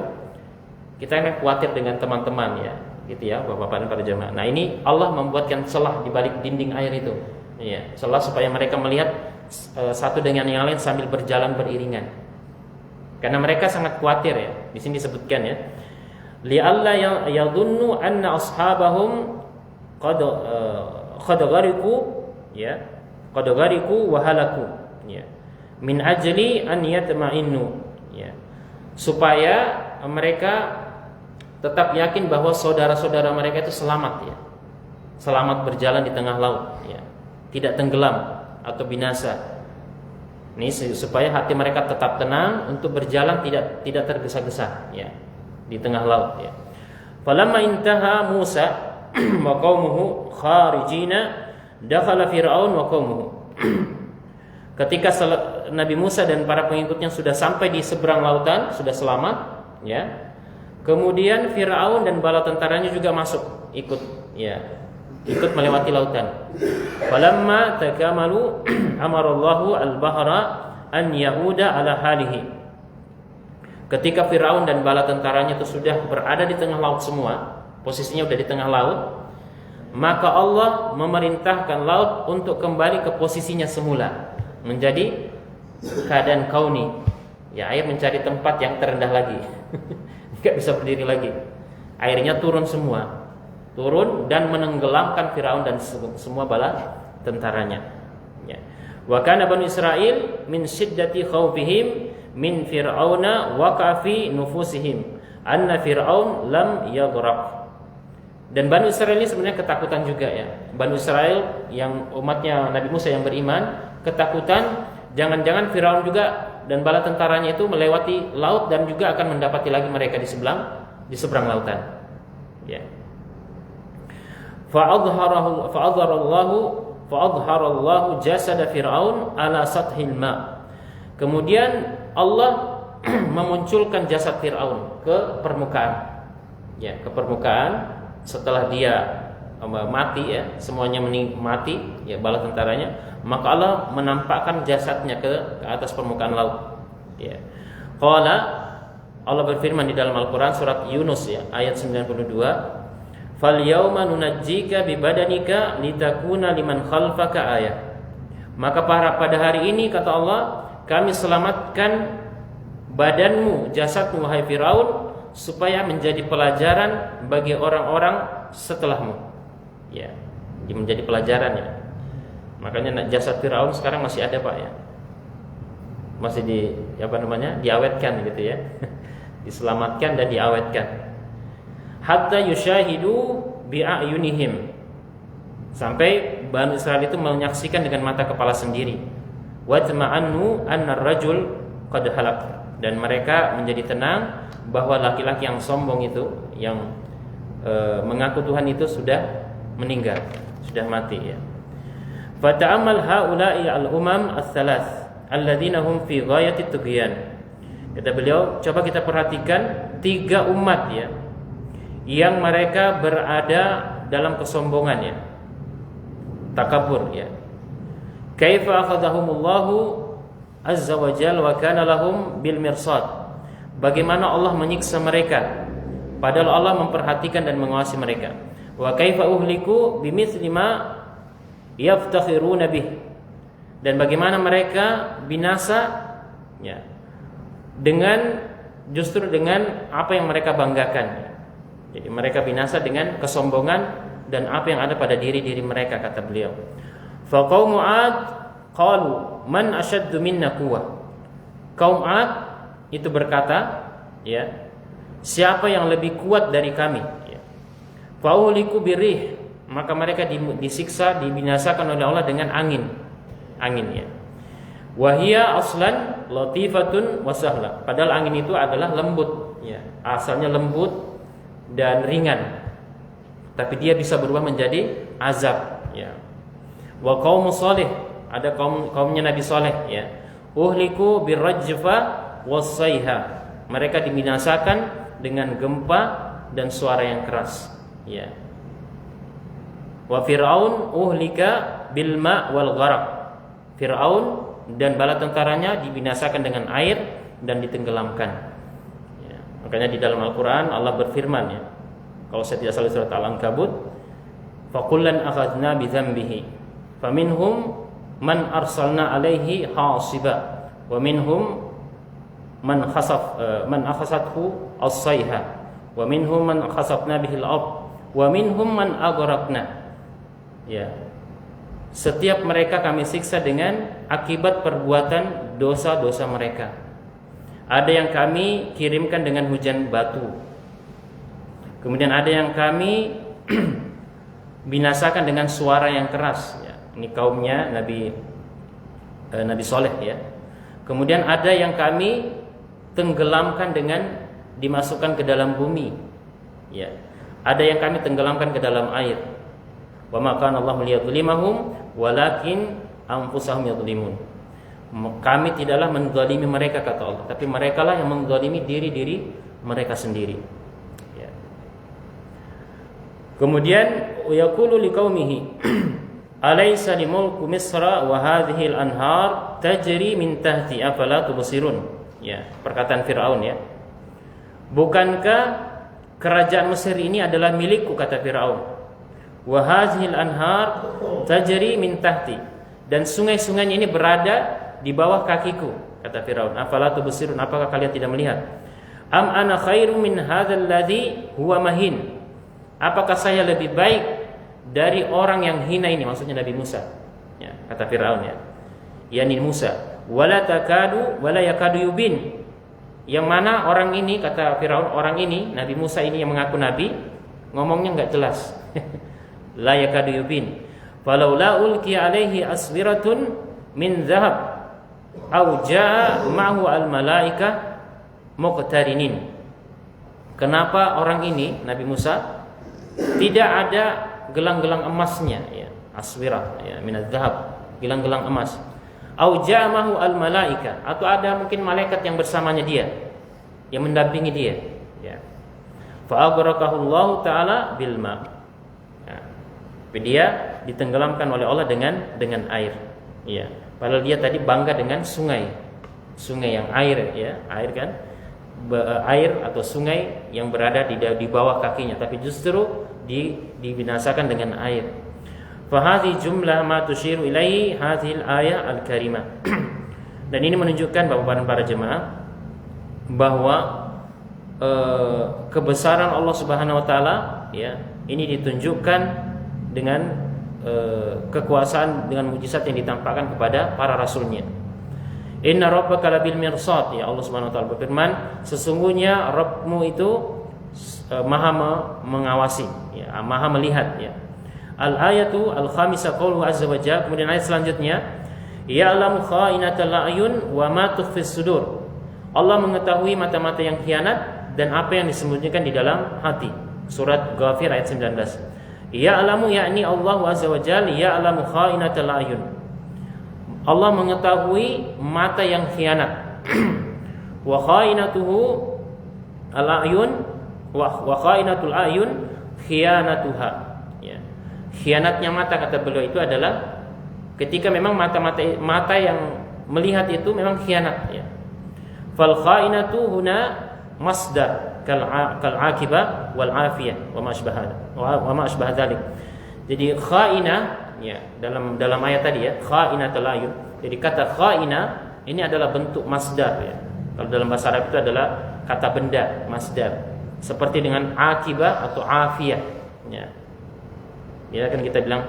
kita kan khawatir dengan teman-teman ya, gitu ya, Bapak-bapak dan para jemaah. Nah, ini Allah membuatkan celah di balik dinding air itu. Ya, celah supaya mereka melihat satu dengan yang lain sambil berjalan beriringan. Karena mereka sangat khawatir ya. Di sini disebutkan ya, li'alla yadhunnu anna ashabahum qad ghariqu ya, qad ghariqu wa halaku ya, min ajli an yatma'innu ya, supaya mereka tetap yakin bahwa saudara-saudara mereka itu selamat ya, selamat berjalan di tengah laut ya, tidak tenggelam atau binasa. Ini supaya hati mereka tetap tenang untuk berjalan tidak tergesa-gesa ya di tengah laut ya. Falamma intaha Musa wa qaumuhu kharijina dakhala Fir'aun wa qaumuhu. Ketika Nabi Musa dan para pengikutnya sudah sampai di seberang lautan, sudah selamat ya. Kemudian Fir'aun dan bala tentaranya juga masuk ikut melewati lautan. Falamma takamalu amarallahu al-bahra an yauda ala halihi. Ketika Fir'aun dan bala tentaranya itu sudah berada di tengah laut semua, posisinya sudah di tengah laut, maka Allah memerintahkan laut untuk kembali ke posisinya semula, menjadi keadaan kauni. Ya, air mencari tempat yang terendah lagi. Enggak bisa berdiri lagi. Airnya turun semua. Turun dan menenggelamkan Firaun dan semua bala tentaranya. Ya. Wa kana banu Israil min shiddati khaufihim min fir'auna waqa'a fi nufusihim anna fir'aun lam yaghraq. Dan Bani Israil ini sebenarnya ketakutan juga ya. Bani Israil yang umatnya Nabi Musa yang beriman, ketakutan jangan-jangan Firaun juga dan bala tentaranya itu melewati laut dan juga akan mendapati lagi mereka di seberang lautan. Ya. Fa'adharallahu adharallahu jasada Fir'aun ala sathil ma. Kemudian Allah memunculkan jasad Fir'aun ke permukaan. Ya, ke permukaan setelah dia mati ya, semuanya mati ya bala tentaranya, maka Allah menampakkan jasadnya ke atas permukaan laut. Ya. Qala, Allah berfirman di dalam Al-Qur'an surat Yunus ya, ayat 92, "Fal yauma nunajjika bi badanika litakuna liman khalfaka ayah." Maka pada hari ini kata Allah, kami selamatkan badanmu, jasadmu wahai Firaun, supaya menjadi pelajaran bagi orang-orang setelahmu. Ya, menjadi pelajaran ya. Makanya jasad Firaun sekarang masih ada Pak ya. Masih diawetkan gitu ya. Diselamatkan dan diawetkan. Hatta yushahidu bi'ayunihim. Sampai Bani Israel itu menyaksikan dengan mata kepala sendiri. Wa tama'annu anna ar-rajul qad halak. Dan mereka menjadi tenang bahwa laki-laki yang sombong itu, yang mengaku Tuhan itu sudah meninggal, sudah mati ya. Fata'ammal haula'i al-umam ats-tsalath alladzina hum fi ghayati tughyan. Kata beliau, coba kita perhatikan 3 umat ya yang mereka berada dalam kesombongan ya, takabur ya. Kaifa akhadhahumullahu azza wa jalla wa kana lahum bil mirsad. Bagaimana Allah menyiksa mereka padahal Allah memperhatikan dan mengawasi mereka. Wa kaifa uhliku bimithli ma yaftakhiruna bih. Dan bagaimana mereka binasa ya justru dengan apa yang mereka banggakan. Jadi mereka binasa dengan kesombongan dan apa yang ada pada diri-diri mereka, kata beliau. Fa qaumu 'ad qalu man ashaddu minna quwwah. Kaum 'Ad itu berkata, ya, siapa yang lebih kuat dari kami? Ya. Fa uliku birih, maka mereka disiksa, dibinasakan oleh Allah dengan angin ya. Wahia aslan latifatun wasahla. Padahal angin itu adalah lembut, ya. Asalnya lembut dan ringan, tapi dia bisa berubah menjadi azab, ya. Wa qaum salih, ada kaumnya Nabi Saleh, ya. Uhliku birrajfa wassaiha. Mereka dibinasakan dengan gempa dan suara yang keras, ya. Wa fir'aun uhlika bil ma' wal gharaq. Fir'aun dan bala tentaranya dibinasakan dengan air dan ditenggelamkan, ya. Makanya di dalam Al-Quran Allah berfirman, ya, kalau saya tidak salah surat Al-Ankabut, fakullan akhadna bidhanbihi faminhum man arsalna alaihi hasiba wa minhum man akhasathu as-sayha wa minhum man khasafna bihi al-ard wa minhum man aghraqna. Ya. Setiap mereka kami siksa dengan akibat perbuatan dosa-dosa mereka. Ada yang kami kirimkan dengan hujan batu. Kemudian ada yang kami binasakan dengan suara yang keras, ya. Ini kaumnya Nabi Saleh, ya. Kemudian ada yang kami tenggelamkan dengan dimasukkan ke dalam bumi, ya. Ada yang kami tenggelamkan ke dalam air. Wa ma kana Allahu liyadhlimahum walakin anfusahum yadhlimun. Kami tidaklah menzalimi mereka, kata Allah, tapi merekalah yang menzalimi diri-diri mereka sendiri, ya. Kemudian yaqulu liqaumihi alaysa limulku misra wa hadhihi al-anhar tajri min tahti afala tubsirun. Ya, perkataan Firaun, ya. Bukankah kerajaan Mesir ini adalah milikku, kata Firaun. Wa hadhihi al-anhar tajri min tahti, dan sungai-sungainya ini berada di bawah kakiku, kata Firaun. Afala tubsirun, apakah kalian tidak melihat? Am ana khairum min hadzal ladzi huwa mahin. Apakah saya lebih baik dari orang yang hina ini, maksudnya Nabi Musa, ya, kata Firaun, ya. Yani Musa, wala takadu wala yakadu yubin. Yang mana orang ini, kata Firaun, orang ini Nabi Musa ini yang mengaku nabi, ngomongnya enggak jelas. La yakadu yubin. Falaula ulqiya alaihi aswiratun min dhahab au jaa ma'hu al-malaika muqtarinin. Kenapa orang ini, Nabi Musa, tidak ada gelang-gelang emasnya, ya. aswirah ya, minadz dzahab, gelang-gelang emas. Au ja'amahu al-malaika, atau ada mungkin malaikat yang bersamanya dia, yang mendampingi dia, ya. Fa aghraqahu Allah taala bil ma. Ya. Dia ditenggelamkan oleh Allah dengan air, ya. Padahal dia tadi bangga dengan sungai yang air, ya, air kan, air atau sungai yang berada di bawah kakinya, tapi justru dibinasakan dengan air. Fahadhi jumlah ma tushiru ilaihi hadhil ayah al-karimah. Dan ini menunjukkan Bapak-bapak para jemaah bahwa kebesaran Allah Subhanahu wa taala, ya, ini ditunjukkan dengan kekuasaan, dengan mukjizat yang ditampakkan kepada para rasulnya. Inna rabbaka labil mirsad, ya, Allah Subhanahu wa taala berfirman, sesungguhnya Rabbmu itu maha mengawasi, ya, maha melihat, ya. Al-ayatu al-khamisah qauluhu azza wa jalla, kemudian ayat selanjutnya, ya'lamu kha'inatal a'yun wa ma tukhfis sudur. Allah mengetahui mata-mata yang khianat dan apa yang disembunyikan di dalam hati. Surat Ghafir ayat 19. Ya'lamu yakni Allah azza wa jalla ya'lamu kha'inatal a'yun. Allah mengetahui mata yang khianat. Wa kha'inatuhu al-a'yun wa kha'inatul a'yun khianatuha. Khianatnya mata, kata beliau, itu adalah ketika memang mata yang melihat itu memang khianat, ya. Fal khainatu huna masdar kal akibah wal afiyah wa ma asbah dzalik. Jadi khainah, ya, dalam ayat tadi, ya, khainatul ayun. Jadi kata khainah ini adalah bentuk masdar, ya. Kalau dalam bahasa Arab itu adalah kata benda, masdar. Seperti dengan akibah atau afiyah, ya. Ya kan kita bilang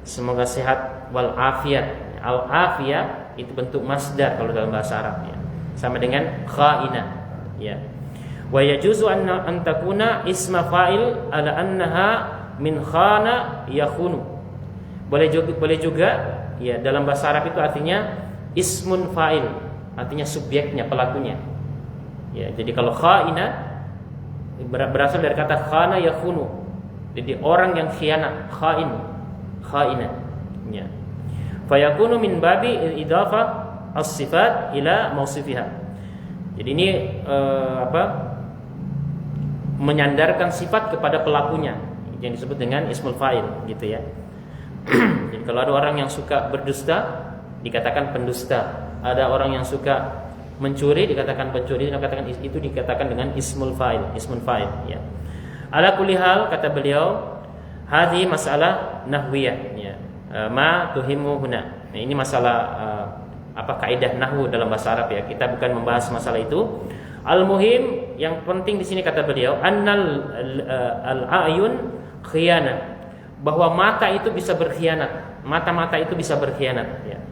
semoga sehat wal afiyat. Al afiyah itu bentuk masdar kalau dalam bahasa Arab, ya. Sama dengan khainah, ya. Wa yajuzu an takuna isma fa'il ala annaha min khana yakhunu. Boleh juga, ya, dalam bahasa Arab itu artinya ismun fa'il, artinya subjeknya, pelakunya. Ya, jadi kalau khainah berasal dari kata khana yakhunu. Jadi orang yang khianat, khainah, ya. Fa yakunu min babi idafah as-sifat ila mausifiha. Jadi ini menyandarkan sifat kepada pelakunya, yang disebut dengan ismul fa'il, gitu, ya. Jadi kalau ada orang yang suka berdusta, dikatakan pendusta. Ada orang yang suka mencuri, dikatakan pencuri, itu dikatakan dengan ismul fa'il, ya. Ala kulli hal, kata beliau, hadhi masalah nahwiyah, ya. Ma tuhimu huna. Nah, ini masalah kaidah nahwu dalam bahasa Arab, ya. Kita bukan membahas masalah itu. Al-muhim, yang penting di sini kata beliau, annal al-ayun khiyana, bahwa mata itu bisa berkhianat. Mata-mata itu bisa berkhianat, ya.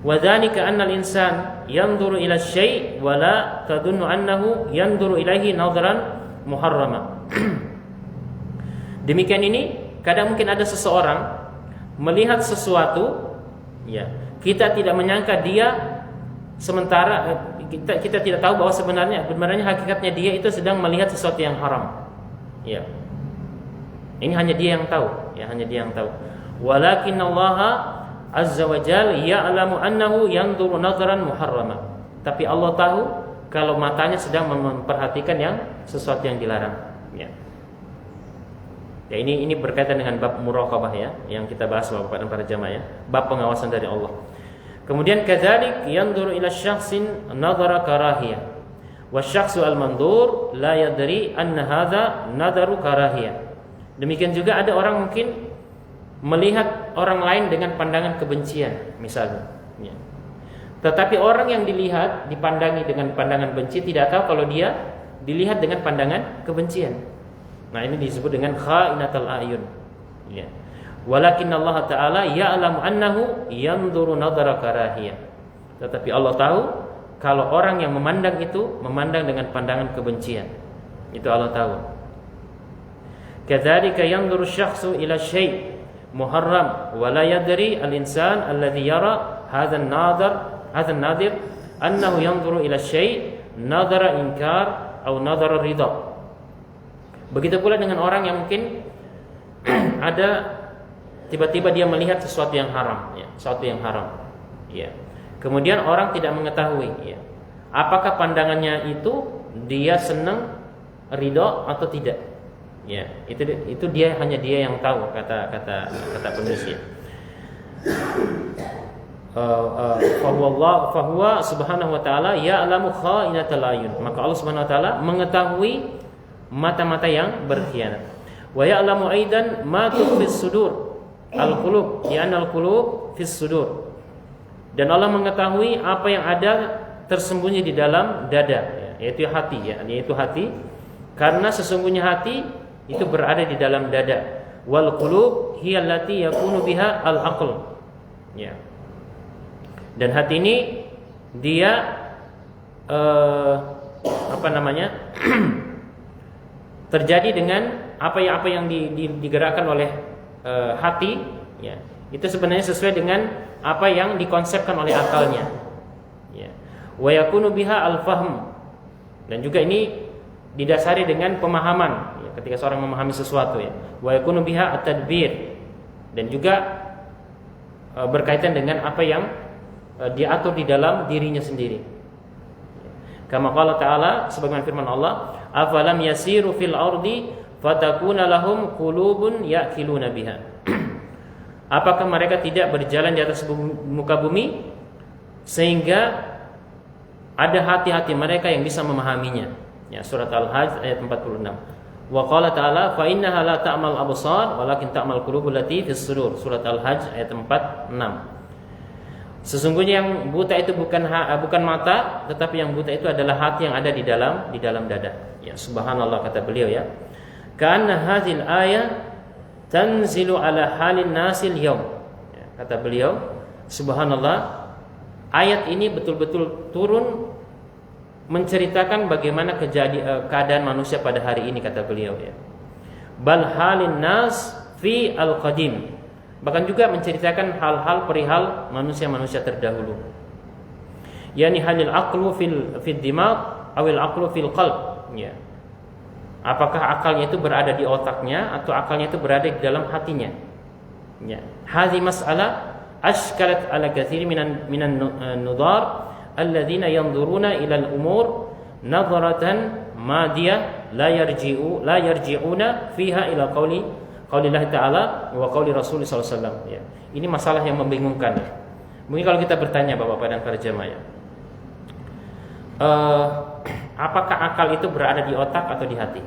Wa dzalika annal insan yanzuru ila syai' wa la tadunnu annahu yanzuru ilaihi nadharan muharrama. Demikian ini, kadang mungkin ada seseorang melihat sesuatu, ya, kita tidak menyangka dia, sementara kita tidak tahu bahwa sebenarnya hakikatnya dia itu sedang melihat sesuatu yang haram, ya. Ini hanya dia yang tahu, ya, hanya dia yang tahu. Walakin Allah azza wa jalla ya'lamu annahu yanzuru nadharan muharrama. Tapi Allah tahu kalau matanya sedang memperhatikan sesuatu yang dilarang, ya. Ya, ini berkaitan dengan bab muraqabah, ya, yang kita bahas Bapak dan para jamaah, ya, bab pengawasan dari Allah. Kemudian kadzalik yanzuru ila syakhsin nadhara karahiyah. Wa syakhsu al-mandur la yadri anna hadza nadharu karahiyah. Demikian juga ada orang mungkin melihat orang lain dengan pandangan kebencian, misalnya, ya. Tetapi orang yang dipandangi dengan pandangan benci tidak tahu kalau dia dilihat dengan pandangan kebencian. Nah, ini disebut dengan khainatul a'yun, ya. Walakin Allah Ta'ala ya'lamu annahu yanzuru nadhara karahiyah. Tetapi Allah tahu kalau orang yang memandang itu memandang dengan pandangan kebencian. Itu Allah tahu. Kadzalika yanzuru syakhsu ila syai' muharram wa la yadri al-insan alladhi yara hadha an-nadhir annahu yanzuru ila syai' nadhara inkar atau nadhara ridha. Begitu pula dengan orang yang mungkin ada tiba-tiba dia melihat sesuatu yang haram, ya, sesuatu yang haram. Ya. Kemudian orang tidak mengetahui, ya, apakah pandangannya itu dia senang, ridho atau tidak. Ya, itu dia, hanya dia yang tahu, kata penulis. Fahuwa subhanahu wa ta'ala ya'lamu kha'inatal ayun. Maka Allah subhanahu wa ta'ala mengetahui mata-mata yang berkhianat. Wa ya'lamu aidan ma tukhfis sudur al-qulub, li'anna al-qulub fis sudur. Dan Allah mengetahui apa yang ada tersembunyi di dalam dada, yaitu hati, ya, yaitu hati. Karena sesungguhnya hati itu berada di dalam dada. Wal qulub hiya allati yakunu biha al-aql. Ya. Dan hati ini dia terjadi dengan apa yang digerakkan oleh hati, ya. Itu sebenarnya sesuai dengan apa yang dikonsepkan oleh akalnya. Ya. Wa yakunu biha al-fahm. Dan juga ini didasari dengan pemahaman, ya, ketika seorang memahami sesuatu, ya. Wa yakunu biha at-tadbir. Dan juga berkaitan dengan apa yang diatur di dalam dirinya sendiri. Kama qala ta'ala, sebagaimana firman Allah, afalam yasiru fil ardi fatakuna lahum qulubun ya'qiluna biha. Apakah mereka tidak berjalan di atas muka bumi sehingga ada hati-hati mereka yang bisa memahaminya. Ya, surat Al-Hajj ayat 46. Wa qala ta'ala fa innaha la ta'mal absar walakin ta'mal qulubul lati fis sudur. Surat Al-Hajj ayat 46. Sesungguhnya yang buta itu bukan mata, tetapi yang buta itu adalah hati yang ada di dalam dada. Ya, subhanallah, kata beliau, ya. Karena hadhil ayat tanzilu ala halin nasil yaum. Ya, kata beliau, subhanallah, ayat ini betul-betul turun menceritakan bagaimana keadaan manusia pada hari ini, kata beliau, ya. Bal halin nas fi al-qadim. Bahkan juga menceritakan hal-hal perihal manusia-manusia terdahulu. Yani halil aqlu fil dimag awil aqlu fil qalb. Ya. Apakah akalnya itu berada di otaknya atau akalnya itu berada di dalam hatinya? Ya. Hadhi mas'alah ashkalat ala katsir minan nudar alladzina yanzuruna ila al-umur nadharatan madiyah la yarji'una fiha ila qaulillah ta'ala wa qauli Rasul sallallahu alaihi wasallam, ya. Ini masalah yang membingungkan, ya. Mungkin kalau kita bertanya Bapak-bapak dan para jemaah, ya, apakah akal itu berada di otak atau di hati?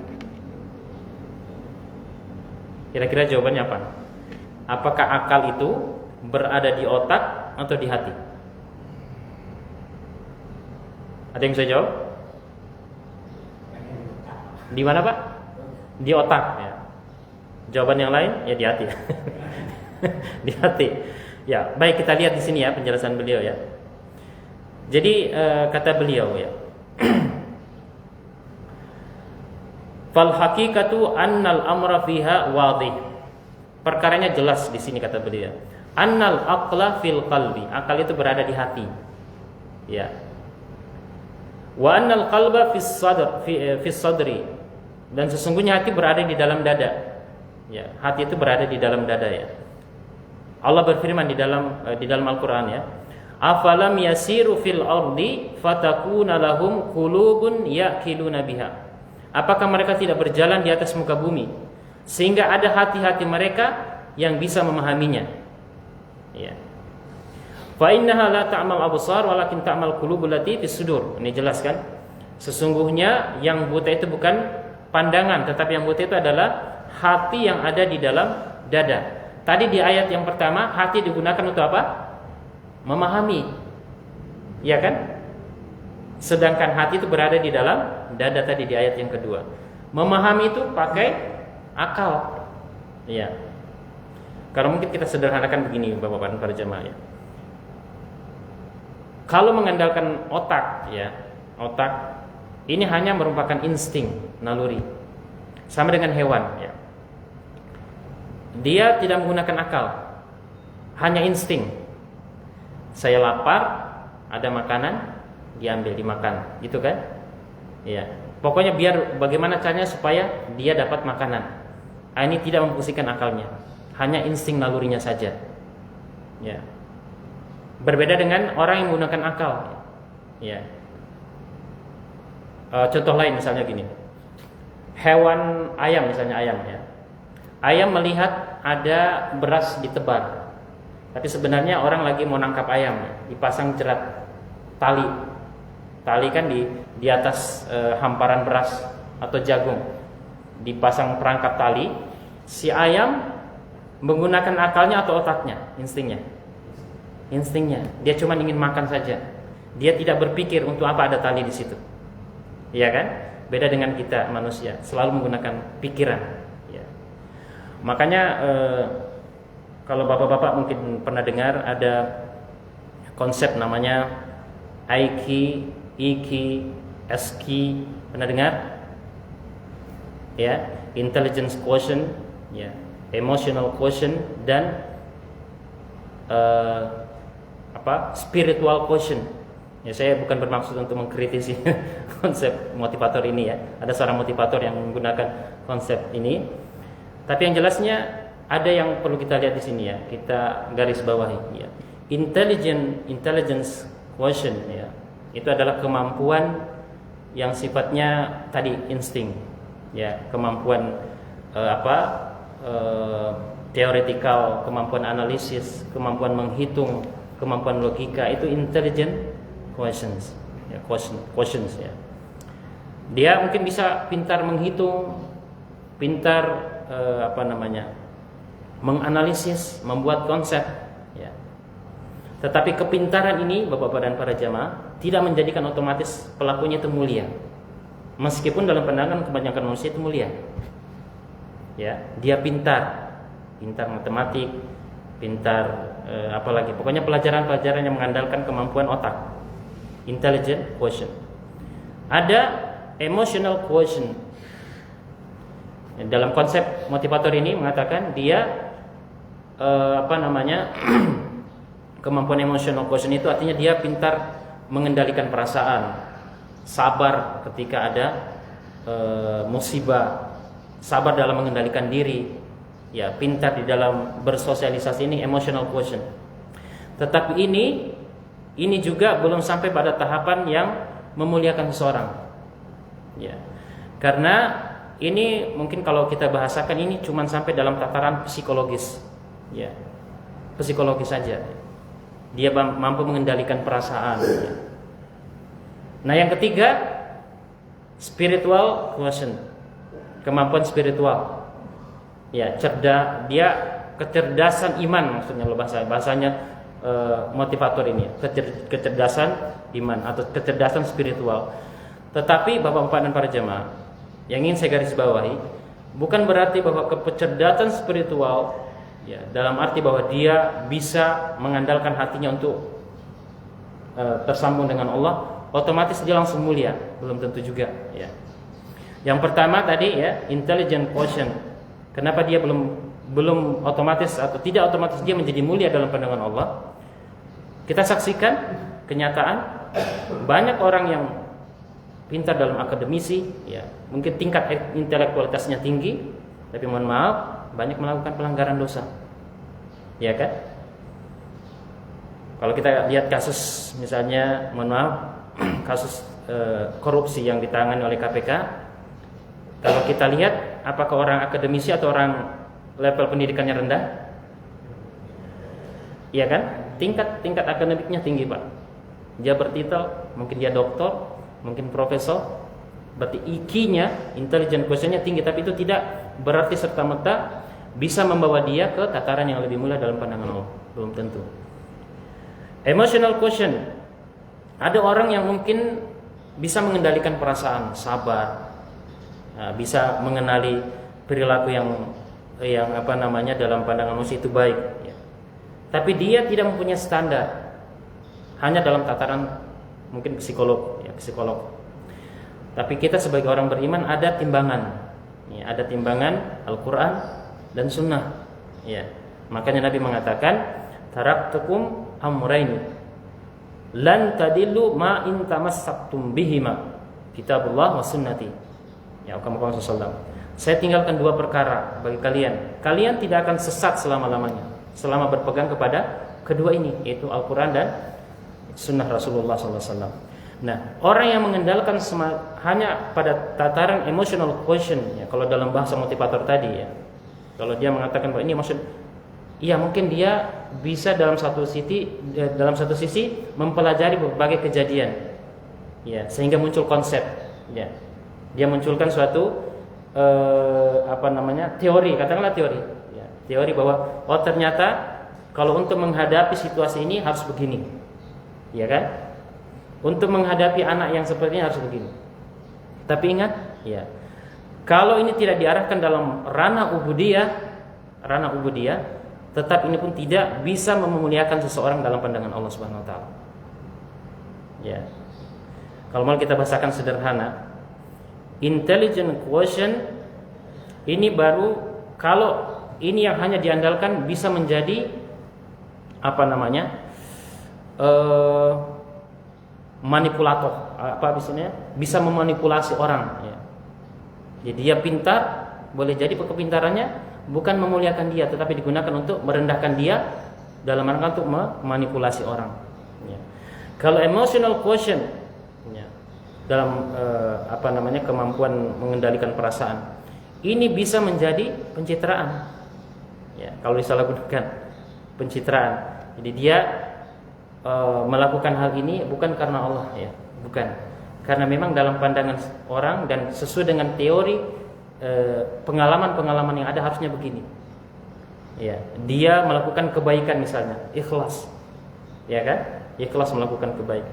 Kira-kira jawabannya apa? Apakah akal itu berada di otak atau di hati? Ada yang bisa jawab? Di mana, Pak? Di otak, ya. Jawaban yang lain, ya, di hati. Di hati. Ya, baik, kita lihat di sini, ya, penjelasan beliau, ya. Jadi kata beliau, ya, fal haqiqatu annal amra fiha wadih. Perkaranya jelas di sini, kata beliau. Annal aqla fil qalbi. Akal itu berada di hati. Ya. Wa annal qalba fis sadri. Dan sesungguhnya hati berada di dalam dada. Ya, hati itu berada di dalam dada, ya. Allah berfirman di dalam Al-Qur'an, ya. Afalam yasiru fil ardi fatakuna lahum qulubun ya'qiluna biha. Apakah mereka tidak berjalan di atas muka bumi sehingga ada hati-hati mereka yang bisa memahaminya? Ya. Fa innaha la ta'mal absar walakin ta'mal qulubul lati fis sudur. Ini jelaskan. Sesungguhnya yang buta itu bukan pandangan, tetapi yang buta itu adalah hati yang ada di dalam dada. Tadi di ayat yang pertama, hati digunakan untuk apa? Memahami, ya kan? Sedangkan hati itu berada di dalam dada tadi di ayat yang kedua. Memahami itu pakai akal, ya. Kalau mungkin kita sederhanakan begini, Bapak-bapak dan para jemaah, ya. Kalau mengandalkan otak, ya, otak ini hanya merupakan insting, naluri, sama dengan hewan, ya. Dia tidak menggunakan akal, hanya insting. Saya lapar, ada makanan, diambil, dimakan, gitu kan? Ya, pokoknya biar bagaimana caranya supaya dia dapat makanan. Ini tidak memfungsikan akalnya. hanya insting nalurinya saja. Ya. Berbeda dengan orang yang menggunakan akal. Ya. Contoh lain misalnya gini. Hewan ayam misalnya ayam ya. Ayam melihat ada beras ditebar. Tapi sebenarnya orang lagi mau nangkap ayam, dipasang jerat tali. Tali kan di atas hamparan beras atau jagung. Dipasang perangkap tali. Si ayam menggunakan akalnya atau otaknya, instingnya. Instingnya. Dia cuma ingin makan saja. Dia tidak berpikir untuk apa ada tali di situ. Iya kan? Beda dengan kita manusia, selalu menggunakan pikiran. Ya. Makanya kalau bapak-bapak mungkin pernah dengar ada konsep namanya Aiki, Iki, Eski, pernah dengar? Ya, intelligence quotient, ya, emotional quotient dan spiritual quotient. Ya, saya bukan bermaksud untuk mengkritisi konsep motivator ini ya. Ada seorang motivator yang menggunakan konsep ini. Tapi yang jelasnya ada yang perlu kita lihat di sini ya. Kita garis bawahi ya. Intelligence quotient ya. Itu adalah kemampuan yang sifatnya tadi insting. Ya, kemampuan teoretikal, kemampuan analisis, kemampuan menghitung, kemampuan logika, itu intelligent quotients ya. Dia mungkin bisa pintar menghitung, pintar menganalisis, membuat konsep ya. Tetapi kepintaran ini Bapak-bapak dan para jamaah tidak menjadikan otomatis pelakunya itu mulia. Meskipun dalam pandangan kebanyakan manusia itu mulia. Ya, dia pintar matematik, pintar apalagi, pokoknya pelajaran-pelajaran yang mengandalkan kemampuan otak. Intelligent quotient. Ada emotional quotient. Dalam konsep motivator ini mengatakan dia kemampuan emotional quotient itu artinya dia pintar mengendalikan perasaan, sabar ketika ada musibah, sabar dalam mengendalikan diri, ya, pintar di dalam bersosialisasi, ini emotional quotient. Tetapi ini juga belum sampai pada tahapan yang memuliakan seseorang. Ya. Karena ini mungkin kalau kita bahasakan ini cuma sampai dalam tataran psikologis. Ya. Psikologis saja. Dia mampu mengendalikan perasaan. Ya. Nah, yang ketiga, spiritual quotient. Kemampuan spiritual. Ya, dia kecerdasan iman maksudnya bahasanya motivator ini, kecerdasan iman atau kecerdasan spiritual. Tetapi Bapak-bapak dan para jemaah, yang ingin saya garis bawahi, bukan berarti bahwa kecerdasan spiritual ya, dalam arti bahwa dia bisa mengandalkan hatinya untuk tersambung dengan Allah, otomatis dia langsung mulia, belum tentu juga ya. Yang pertama tadi ya, intelligent quotient. Kenapa dia belum otomatis atau tidak otomatis dia menjadi mulia dalam pandangan Allah? Kita saksikan kenyataan banyak orang yang pintar dalam akademisi, ya, mungkin tingkat intelektualitasnya tinggi, tapi mohon maaf banyak melakukan pelanggaran dosa, ya kan? Kalau kita lihat kasus misalnya, mohon maaf, kasus korupsi yang ditangani oleh KPK, kalau kita lihat apakah orang akademisi atau orang level pendidikannya rendah? Iya kan? Tingkat akademiknya tinggi, Pak. Dia bertitel, mungkin dia doktor, mungkin profesor. Berarti IQ-nya, intelligent quotient-nya tinggi, tapi itu tidak berarti serta-merta bisa membawa dia ke tataran yang lebih mulia dalam pandangan Allah. Belum tentu. Emotional quotient. Ada orang yang mungkin bisa mengendalikan perasaan, sabar, bisa mengenali perilaku yang dalam pandangan manusia itu baik, ya. Tapi dia tidak mempunyai standar, hanya dalam tataran mungkin psikolog. Tapi kita sebagai orang beriman ada timbangan, ya, ada timbangan Al-Quran dan Sunnah, ya. Makanya Nabi mengatakan, taraktukum amraini lan tadillu ma in tamassaktum bihima, kitabullah wa sunnati. Ya, Muhammad sallallahu alaihi wasallam. saya tinggalkan dua perkara bagi kalian. Kalian tidak akan sesat selama-lamanya selama berpegang kepada kedua ini, yaitu Al-Quran dan Sunnah Rasulullah SAW. Nah, orang yang mengandalkan hanya pada tataran emotional quotient, ya, kalau dalam bahasa motivator tadi, ya, kalau dia mengatakan bahwa ini maksud, iya mungkin dia bisa dalam satu sisi mempelajari berbagai kejadian, ya, sehingga muncul konsep, ya. Dia munculkan suatu teori, katakanlah teori, ya, teori bahwa oh ternyata kalau untuk menghadapi situasi ini harus begini, ya kan? Untuk menghadapi anak yang seperti ini harus begini. Tapi ingat, ya, kalau ini tidak diarahkan dalam ranah ubudiyah, tetap ini pun tidak bisa memuliakan seseorang dalam pandangan Allah Subhanahu wa taala. Ya. Kalau mau kita bahasakan sederhana, intelligent quotient ini baru kalau ini yang hanya diandalkan bisa menjadi manipulator, bisa memanipulasi orang, ya. Jadi dia pintar, boleh jadi kepintarannya bukan memuliakan dia, tetapi digunakan untuk merendahkan dia dalam rangka untuk memanipulasi orang, ya. Kalau emotional quotient, ya, dalam kemampuan mengendalikan perasaan, ini bisa menjadi pencitraan, ya, kalau disalahgunakan pencitraan. Jadi dia melakukan hal ini bukan karena Allah, ya, bukan, karena memang dalam pandangan orang dan sesuai dengan teori pengalaman yang ada harusnya begini, ya. Dia melakukan kebaikan misalnya, ikhlas, ya kan, ikhlas melakukan kebaikan,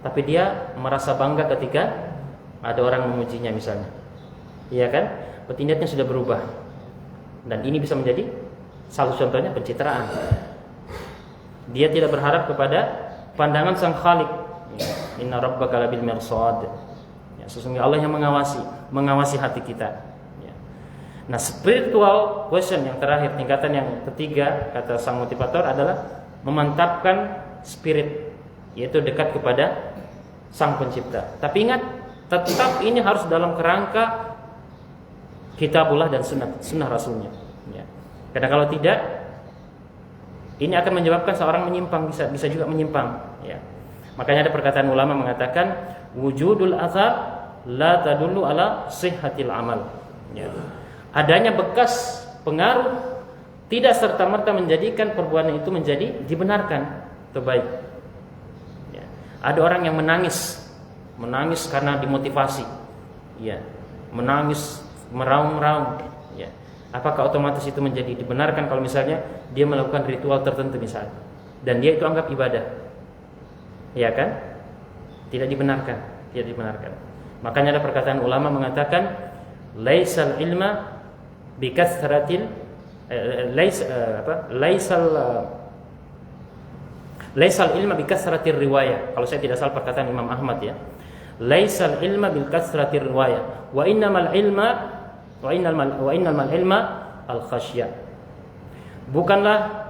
tapi dia merasa bangga ketika ada orang memujinya misalnya, ya kan, berarti niatnya sudah berubah, dan ini bisa menjadi salah satu contohnya pencitraan. Dia tidak berharap kepada pandangan sang Khalik. Inna rabbaka labil mirsad. Ya, sesungguhnya Allah yang mengawasi hati kita. Ya. Nah, spiritual question yang terakhir, tingkatan yang ketiga, kata sang motivator adalah memantapkan spirit, yaitu dekat kepada sang pencipta. Tapi ingat, tetap ini harus dalam kerangka kitabullah dan sunnah rasulnya. Ya. Karena kalau tidak, ini akan menyebabkan seorang menyimpang, bisa juga menyimpang, ya. Makanya ada perkataan ulama mengatakan wujudul athar la tadullu ala sihhatil amal, ya. Adanya bekas pengaruh tidak serta-merta menjadikan perbuatan itu menjadi dibenarkan atau baik, ya. Ada orang yang menangis karena dimotivasi, ya. Menangis meraung-raung, ya. Apakah otomatis itu menjadi dibenarkan kalau misalnya dia melakukan ritual tertentu misalnya, dan dia itu anggap ibadah, ya kan? Tidak dibenarkan. Makanya ada perkataan ulama mengatakan laisal ilma bikasratil laisal ilma bikasratir riwayah. Kalau saya tidak salah perkataan Imam Ahmad, ya. Laisal ilma bikasratir riwayah wa innamal ilma ilma al-khasyah. Bukanlah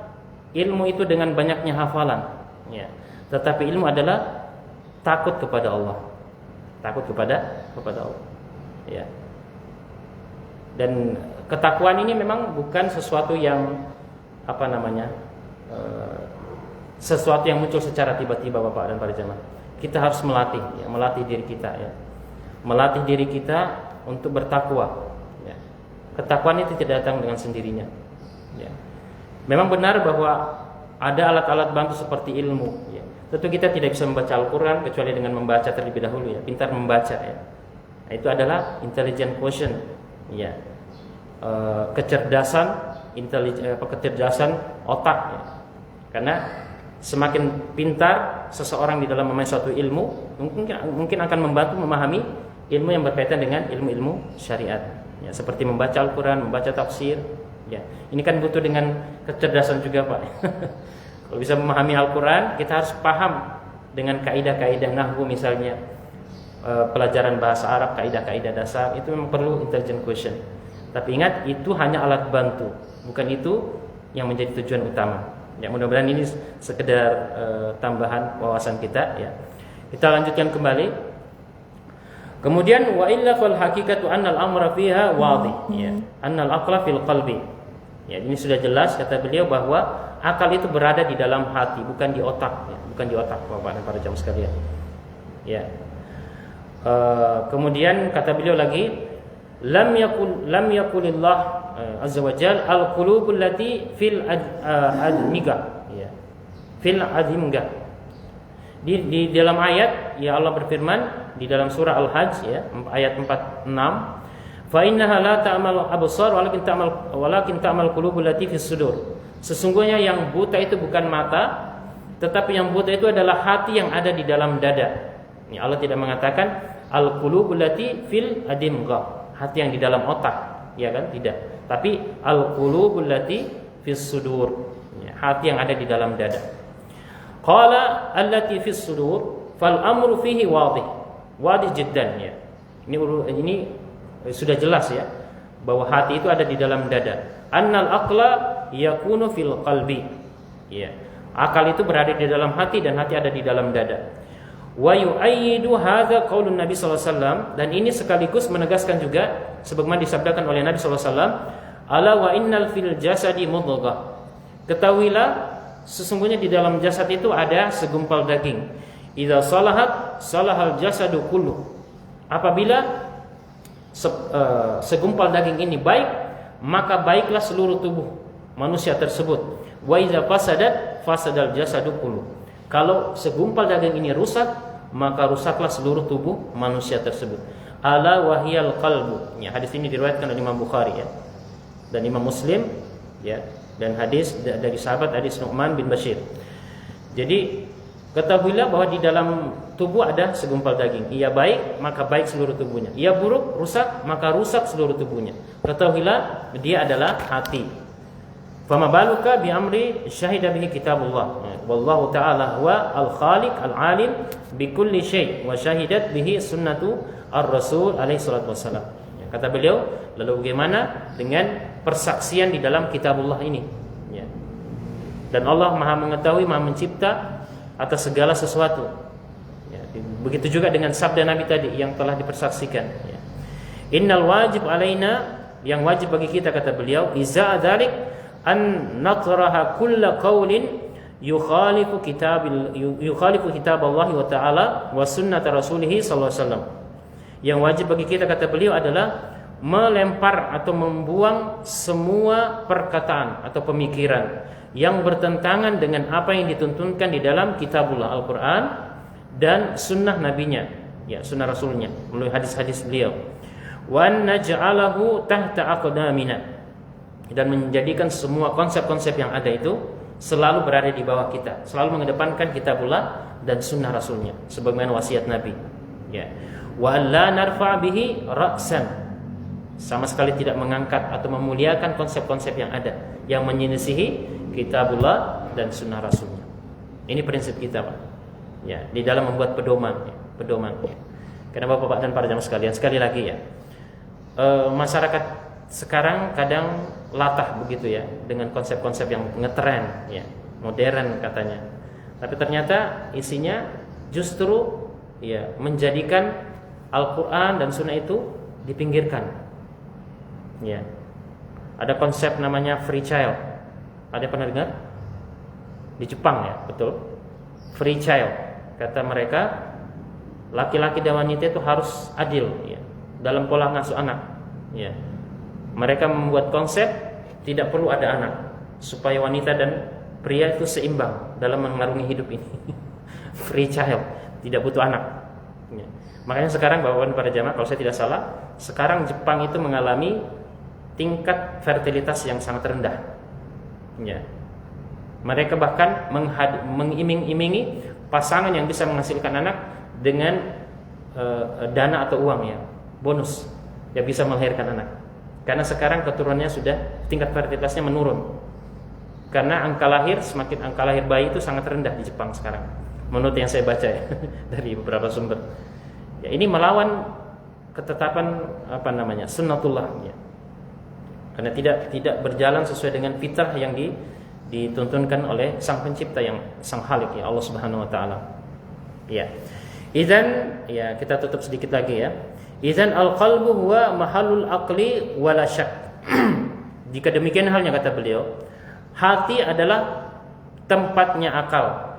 ilmu itu dengan banyaknya hafalan, ya. Tetapi ilmu adalah takut kepada Allah. Takut kepada Allah, ya. Dan ketakwaan ini memang bukan sesuatu yang sesuatu yang muncul secara tiba-tiba, Bapak dan para jemaah. Kita harus melatih, ya, melatih diri kita, ya. Melatih diri kita untuk bertakwa. Ketakwaan itu tidak datang dengan sendirinya, ya. Memang benar bahwa ada alat-alat bantu seperti ilmu, ya. Tentu kita tidak bisa membaca Al-Quran kecuali dengan membaca terlebih dahulu, ya. Pintar membaca, ya. Nah, itu adalah intelligent quotient, ya. Kecerdasan otak, ya. Karena semakin pintar seseorang di dalam memahami suatu ilmu, mungkin akan membantu memahami ilmu yang berkaitan dengan ilmu-ilmu syariat. Ya, seperti membaca Al-Quran, membaca tafsir, ya. Ini kan butuh dengan kecerdasan juga, Pak. Kalau bisa memahami Al-Quran, kita harus paham dengan kaidah-kaidah nahwu misalnya, pelajaran bahasa Arab, kaidah-kaidah dasar, itu memang perlu intelligent quotient. Tapi ingat, itu hanya alat bantu, bukan itu yang menjadi tujuan utama. Ya, mudah-mudahan ini sekedar tambahan wawasan kita, ya. Kita lanjutkan kembali. Kemudian wa illa fal haqiqatu anna al-amra fiha wadih, ya. Anna al-aqla fil qalbi. Ya, ini sudah jelas kata beliau bahwa akal itu berada di dalam hati, bukan di otak, ya. Bukan di otak, Bapak dan para jamaah sekalian. Ya. Kemudian kata beliau lagi, lam yakulillah azza wajal al-qulubul lati fil admiga, ya. Fil adimga. Di dalam ayat ya Allah berfirman di dalam surah Al-Hajj, ya, ayat 46, fa innaha la ta'mal absar walakin ta'mal qulubul lati fis sudur. Sesungguhnya yang buta itu bukan mata, tetapi yang buta itu adalah hati yang ada di dalam dada. Ini Allah tidak mengatakan al-qulubul lati fil adimga, hati yang di dalam otak, ya kan? Tidak. Tapi al-qulubul lati fis sudur, ya, hati yang ada di dalam dada. Qala allati fis sudur fal amru fihi wadih jiddan, ya. Ini sudah jelas, ya, bahwa hati itu ada di dalam dada. Annal aqla yakunu fil qalbi, ya. Akal itu berada di dalam hati dan hati ada di dalam dada. Wa yu'ayyidu hadza qaulun Nabi sallallahu alaihi wasallam, dan ini sekaligus menegaskan juga sebagaimana disabdakan oleh Nabi sallallahu alaihi wasallam, ala wa innal fil jasadi mudghah. Ketahuilah sesungguhnya di dalam jasad itu ada segumpal daging. Idza salahat salahal jasadu kullu. Apabila segumpal daging ini baik, maka baiklah seluruh tubuh manusia tersebut. Wa idza fasadat fasadal jasadu kullu. Kalau segumpal daging ini rusak, maka rusaklah seluruh tubuh manusia tersebut. Ala wahiyal qalbu. Ya, hadis ini diriwayatkan oleh Imam Bukhari, ya, dan Imam Muslim, ya, dan hadis dari sahabat hadis Nu'man bin Bashir. Jadi ketahuilah bahwa di dalam tubuh ada segumpal daging. Ia baik, maka baik seluruh tubuhnya. Ia buruk, rusak, maka rusak seluruh tubuhnya. Ketahuilah dia adalah hati. Fama baluka bi amri syahida bihi kitabullah. Wallahu ta'ala huwa al-khaliq al-alim bi kulli syai' wa syahidat bihi sunnatu ar-rasul alaihi salatu wassalam. Kata beliau, lalu bagaimana dengan persaksian di dalam kitabullah ini, ya. Dan Allah Maha mengetahui, Maha mencipta atas segala sesuatu, ya. Begitu juga dengan sabda Nabi tadi yang telah dipersaksikan, ya. Innal wajib alaina, yang wajib bagi kita kata beliau, iza dzalik an natraha kulla qaulin yukhalifu kitaballahi wa ta'ala wa sunnata rasulih sallallahu alaihi wasallam. Yang wajib bagi kita kata beliau adalah melempar atau membuang semua perkataan atau pemikiran yang bertentangan dengan apa yang dituntunkan di dalam kitabullah Al-Quran dan sunnah nabinya, ya, sunnah rasulnya melalui hadis-hadis beliau. Wa naj'alahu tahta aqdamina, dan menjadikan semua konsep-konsep yang ada itu selalu berada di bawah kita, selalu mengedepankan kitabullah dan sunnah rasulnya sebagaimana wasiat Nabi, ya. Wa la narfa bihi ra'san, sama sekali tidak mengangkat atau memuliakan konsep-konsep yang ada yang menyelisihi kitabullah dan sunnah rasulnya. Ini prinsip kita, Pak, ya, di dalam membuat pedoman, ya, pedoman, ya. Karena Bapak dan para jamaah sekalian, sekali lagi, ya, masyarakat sekarang kadang latah begitu, ya, dengan konsep-konsep yang ngetren, ya, modern katanya, tapi ternyata isinya justru, ya, menjadikan Al-Quran dan Sunnah itu dipinggirkan, ya. Ada konsep namanya free child. Ada pernah dengar? Di Jepang, ya, betul. Free child. Kata mereka, laki-laki dan wanita itu harus adil, ya, dalam pola ngasuh anak, ya. Mereka membuat konsep tidak perlu ada anak, supaya wanita dan pria itu seimbang dalam mengarungi hidup ini. Free child, tidak butuh anak, ya. Makanya sekarang Bapak dan para jamaah, kalau saya tidak salah, sekarang Jepang itu mengalami tingkat fertilitas yang sangat rendah, ya. Mereka bahkan mengiming-imingi pasangan yang bisa menghasilkan anak dengan dana atau uang, ya, bonus, ya, bisa melahirkan anak. Karena sekarang keturunannya sudah, tingkat fertilitasnya menurun. Karena semakin angka lahir bayi itu sangat rendah di Jepang sekarang, menurut yang saya baca, ya, dari beberapa sumber. Ya, ini melawan ketetapan sunnatullah, ya. Karena tidak berjalan sesuai dengan fitrah yang dituntunkan oleh Sang Pencipta, yang Sang Khalik, ya, Allah Subhanahu wa taala. Ya. Idzan, ya, kita tutup sedikit lagi, ya. Idzan al-qalbu huwa mahallul aqli wala syak. Jika demikian halnya, kata beliau, hati adalah tempatnya akal,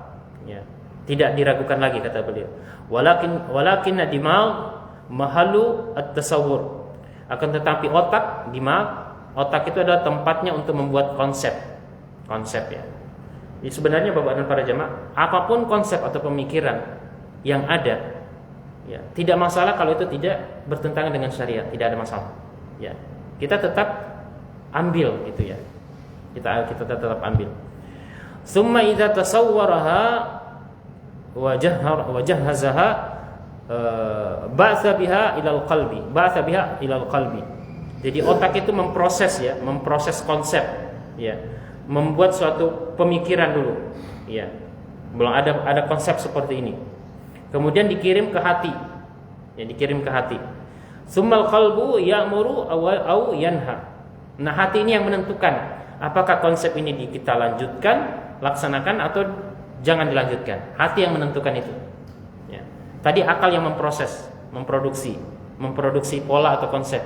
ya, tidak diragukan lagi, kata beliau. Walakin dimag mahallu at-tasawwur. Akan tetapi otak, dimag, otak itu adalah tempatnya untuk membuat konsep ya. Jadi sebenarnya Bapak dan para jemaah, apapun konsep atau pemikiran yang ada, ya, tidak masalah kalau itu tidak bertentangan dengan syariat, tidak ada masalah. Ya, kita tetap ambil gitu ya. Kita tetap ambil. Summa idza tasawwaraha wajahhazaha ba'tha biha ilal qalbi. Jadi otak itu memproses konsep, ya, membuat suatu pemikiran dulu, ya. Belum ada konsep seperti ini. Kemudian dikirim ke hati. Ya, dikirim ke hati. Summal qalbu ya'muru aw yanha. Nah, hati ini yang menentukan apakah konsep ini kita lanjutkan, laksanakan, atau jangan dilanjutkan. Hati yang menentukan itu. Ya. Tadi akal yang memproduksi pola atau konsep.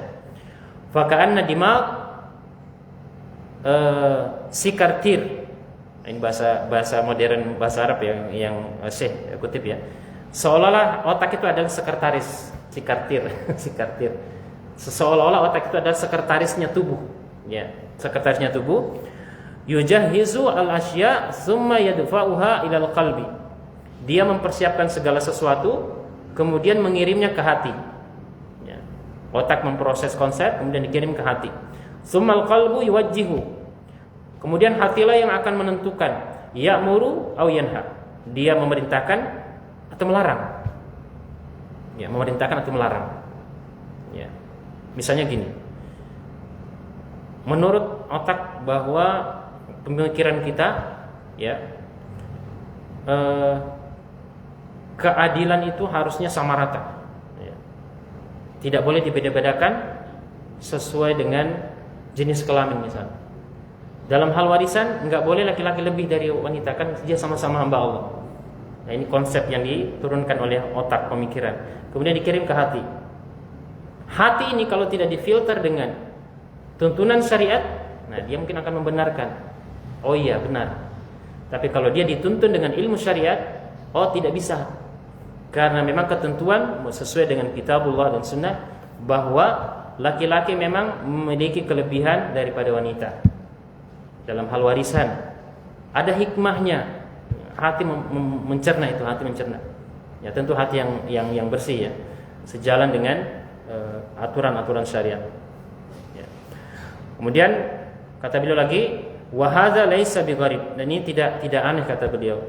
Faka'anna dimag sikartir. Ini bahasa modern, bahasa Arab yang Syekh kutip ya. Seolah-olah otak itu adalah sekretaris, sikartir. Seolah-olah otak itu adalah sekretarisnya tubuh, ya, sekretarisnya tubuh. Yujahizu al-asya thumma yadfa'uha ilal qalbi. Dia mempersiapkan segala sesuatu, kemudian mengirimnya ke hati. Ya. Otak memproses konsep, kemudian dikirim ke hati. Tsummal qalbu yuwajjihu. Kemudian hatilah yang akan menentukan, ya'muru aw yanha. Dia memerintahkan atau melarang. Ya, memerintahkan atau melarang. Ya. Misalnya gini. Menurut otak bahwa pemikiran kita, ya, keadilan itu harusnya sama rata, ya. Tidak boleh dibeda-bedakan sesuai dengan jenis kelamin misalnya. Dalam hal warisan nggak boleh laki-laki lebih dari wanita, kan dia sama-sama hamba Allah. Nah, ini konsep yang diturunkan oleh otak pemikiran, kemudian dikirim ke hati. Hati ini kalau tidak difilter dengan tuntunan syariat, nah dia mungkin akan membenarkan, oh iya benar. Tapi kalau dia dituntun dengan ilmu syariat, oh tidak bisa, karena memang ketentuan sesuai dengan kitabullah dan sunnah bahwa laki-laki memang memiliki kelebihan daripada wanita dalam hal warisan. Ada hikmahnya. Hati mencerna itu, hati mencerna. Ya, tentu hati yang bersih, ya, sejalan dengan aturan-aturan syariat. Ya. Kemudian kata beliau lagi, wa hadza laisa bigharib. Dan ini tidak aneh, kata beliau.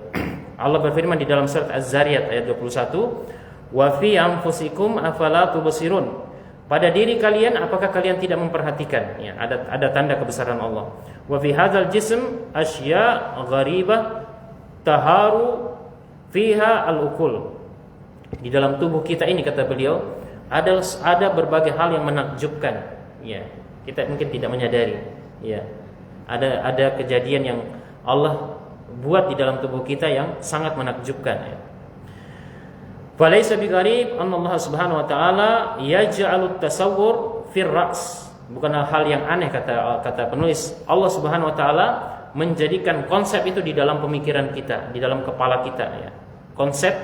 Allah berfirman di dalam surat Az-Zariyat ayat 21, wa fi anfusikum afala tubsirun. Pada diri kalian apakah kalian tidak memperhatikan? Ya, ada tanda kebesaran Allah. Wa fi hadzal jism asya' gharibah taharu fiha al-ukul. Di dalam tubuh kita ini, kata beliau, ada berbagai hal yang menakjubkan. Ya, kita mungkin tidak menyadari. Ya, ada kejadian yang Allah buat di dalam tubuh kita yang sangat menakjubkan. Ya. Falaisa bigharib anna Allah Subhanahu wa taala yaj'alut tasawwur fir ra's. Bukanlah hal yang aneh, kata penulis. Allah Subhanahu wa taala menjadikan konsep itu di dalam pemikiran kita, di dalam kepala kita, ya. Konsep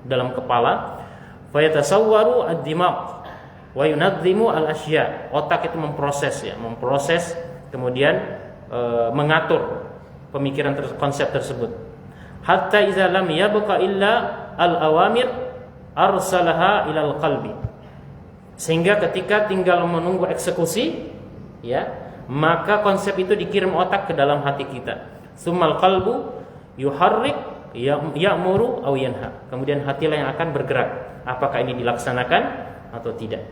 dalam kepala. Fa yatasawwaru ad-dimag wa yunadzimu al-asya. Otak itu memproses kemudian mengatur pemikiran konsep tersebut. Hatta idza lam yabqa illa al-awamir arsalaha ilal qalbi. Sehingga ketika tinggal menunggu eksekusi, ya, maka konsep itu dikirim otak ke dalam hati kita. Summal qalbu yuharrik ya'muru aw yanha. Kemudian hatilah yang akan bergerak, apakah ini dilaksanakan atau tidak.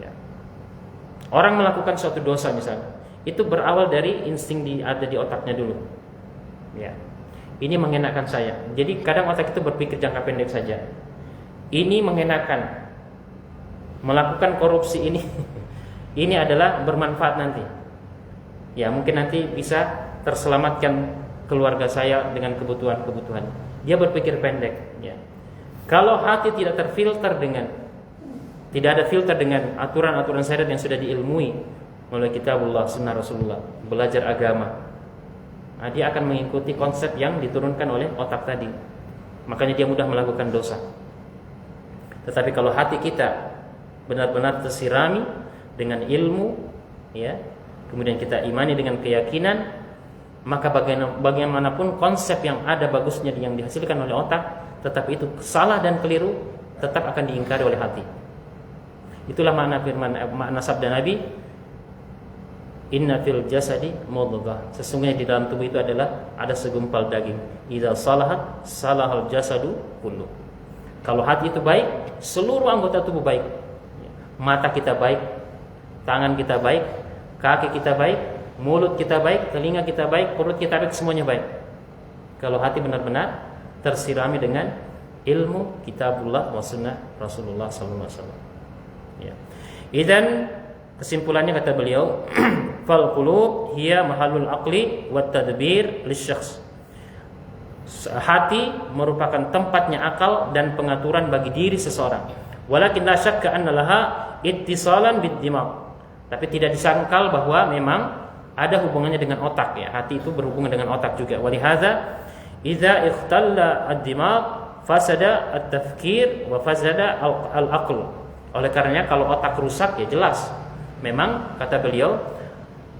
Ya. Orang melakukan suatu dosa misalnya, itu berawal dari insting ada di otaknya dulu. Ya. Ini mengenakan saya. Jadi kadang otak itu berpikir jangka pendek saja. Ini mengenakan, melakukan korupsi ini adalah bermanfaat nanti. Ya, mungkin nanti bisa terselamatkan keluarga saya dengan kebutuhan. Dia berpikir pendek, ya. Kalau hati tidak terfilter dengan tidak ada filter dengan aturan-aturan syariat yang sudah diilmui oleh kitabullah, sunnah Rasulullah, belajar agama. Nah, dia akan mengikuti konsep yang diturunkan oleh otak tadi. Makanya dia mudah melakukan dosa. Tetapi kalau hati kita benar-benar tersirami dengan ilmu, ya, kemudian kita imani dengan keyakinan, maka bagaimanapun konsep yang ada bagusnya yang dihasilkan oleh otak, tetapi itu salah dan keliru, tetap akan diingkari oleh hati. Itulah makna sabda Nabi, inna fil jasadi mudghah. Sesungguhnya di dalam tubuh itu adalah ada segumpal daging. Idza salahat salahal jasadu kullu. Kalau hati itu baik, seluruh anggota tubuh baik. Mata kita baik, tangan kita baik, kaki kita baik, mulut kita baik, telinga kita baik, perut kita baik, semuanya baik. Kalau hati benar-benar tersirami dengan ilmu kitabullah wa sunnah Rasulullah sallallahu alaihi wasallam. Ya. Idzan kesimpulannya kata beliau, fal qulub hiya mahallul aqli wat tadbir lisyakhs. Hati merupakan tempatnya akal dan pengaturan bagi diri seseorang. Walakin la syakka anna laha ittisalan bid dimag. Tapi tidak disangkal bahwa memang ada hubungannya dengan otak, ya. Hati itu berhubungan dengan otak juga. Walihadza idza ikhtalla ad-dimag fasada at-tafkir wa fasada al-aql. Oleh karenanya kalau otak rusak, ya jelas memang kata beliau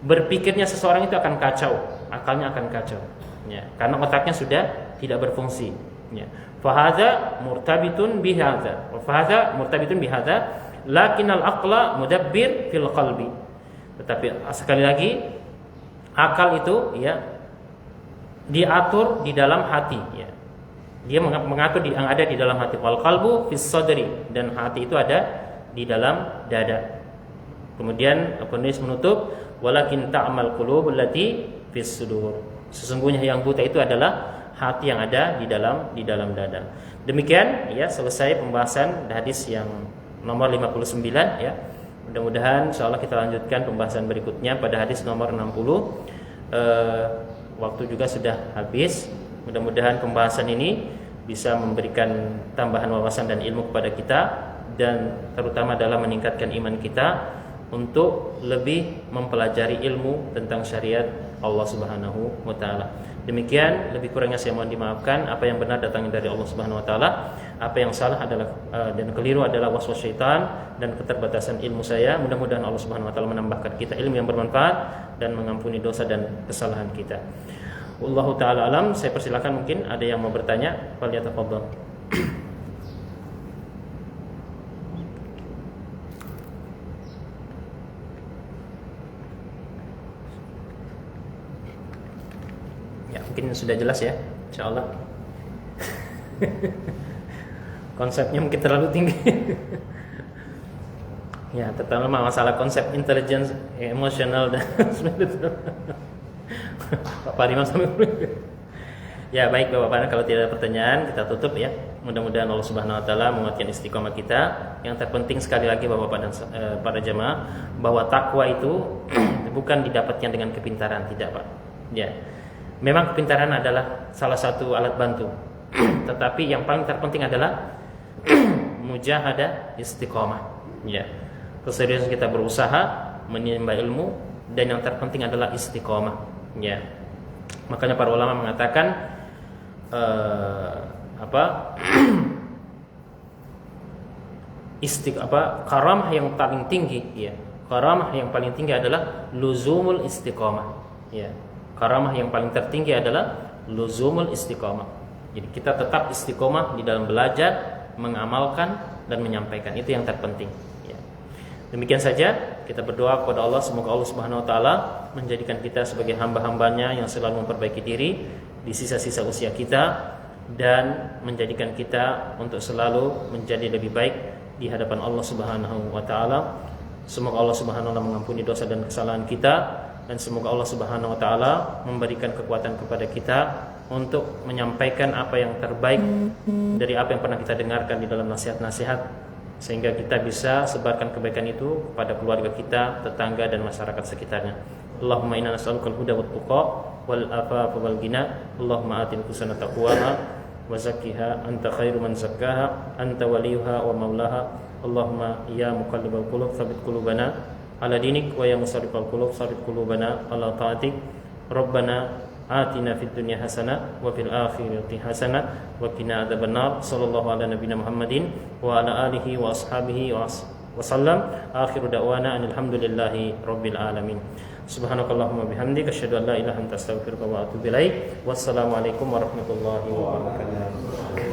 berpikirnya seseorang itu akan kacau, akalnya akan kacau, ya, karena otaknya sudah tidak berfungsi, ya. Fahadza murtabitun bihadza wa fahadza murtabitun bihadza lakinnal aqla mudabbir fil qalbi. Tetapi sekali lagi akal itu, ya, diatur di dalam hati, ya. Dia mengatur yang ada di dalam hati. Wal qalbu fis sadri, dan hati itu ada di dalam dada. Kemudian penulis menutup, walakin ta'mal qulub allati fis sudur. Sesungguhnya yang buta itu adalah hati yang ada di dalam dada. Demikian, ya, selesai pembahasan hadis yang nomor 59, ya. Mudah-mudahan insyaallah kita lanjutkan pembahasan berikutnya pada hadis nomor 60. Waktu juga sudah habis. Mudah-mudahan pembahasan ini bisa memberikan tambahan wawasan dan ilmu kepada kita, dan terutama dalam meningkatkan iman kita untuk lebih mempelajari ilmu tentang syariat Allah Subhanahu wa taala. Demikian, lebih kurangnya saya mohon dimaafkan. Apa yang benar datangnya dari Allah Subhanahu wa taala, apa yang salah adalah dan keliru adalah waswas syaitan dan keterbatasan ilmu saya. Mudah-mudahan Allah Subhanahu wa taala menambahkan kita ilmu yang bermanfaat dan mengampuni dosa dan kesalahan kita. Wallahu taala alam. Saya persilakan, mungkin ada yang mau bertanya, falyatafadhal. Ya, mungkin sudah jelas, ya, insyaallah. Konsepnya mungkin terlalu tinggi. Ya, terutama masalah konsep intelligence emosional dan Pak Imam sampai. Ya, baik Bapak-Bapak, kalau tidak ada pertanyaan kita tutup, ya. Mudah-mudahan Allah Subhanahu wa taala menguatkan istiqomah kita. Yang terpenting sekali lagi Bapak-Bapak dan para jemaah, bahwa takwa itu bukan didapatkan dengan kepintaran, tidak, Pak. Ya. Memang kepintaran adalah salah satu alat bantu. Tetapi yang paling terpenting adalah mujahadah istiqomah, ya. Keseriusan kita berusaha menimba ilmu, dan yang terpenting adalah istiqomah, ya. Makanya para ulama mengatakan karamah yang paling tinggi, ya. Karamah yang paling tinggi adalah luzumul istiqomah, ya. Karamah yang paling tertinggi adalah luzumul istiqomah. Jadi kita tetap istiqomah di dalam belajar, mengamalkan dan menyampaikan. Itu yang terpenting, ya. Demikian saja, kita berdoa kepada Allah, semoga Allah Subhanahu wa taala menjadikan kita sebagai hamba-hambanya yang selalu memperbaiki diri di sisa-sisa usia kita, dan menjadikan kita untuk selalu menjadi lebih baik di hadapan Allah Subhanahu wa taala. Semoga Allah Subhanahu wa taala mengampuni dosa dan kesalahan kita, dan semoga Allah Subhanahu wa taala memberikan kekuatan kepada kita untuk menyampaikan apa yang terbaik dari apa yang pernah kita dengarkan di dalam nasihat-nasihat, sehingga kita bisa sebarkan kebaikan itu kepada keluarga kita, tetangga dan masyarakat sekitarnya. Allahumma inna nas'alukal huda wat tuqa wal afafa wal ghina. Allahumma atina husna taqwaha wa zakkiha anta khairu man zakkaha anta waliyuha wa maulaha. Allahumma ya muqallibal qulub tsabbit qulubana ala dinik wa ya musarrifal qulub tsabbit qulubana ala ta'atik. Rabbana atina fid dunya hasanah wa fil akhirati hasanah wa qina adzabannar. Sallallahu ala nabiyina Muhammadin wa ala alihi wa ashabihi wa sallam. Akhiru da'wana alhamdulillahi rabbil alamin. Subhanakallahumma bihamdika asyhadu an la ilaha illa anta astaghfiruka wa atubu ilaik. Wassalamualaikum warahmatullahi wabarakatuh.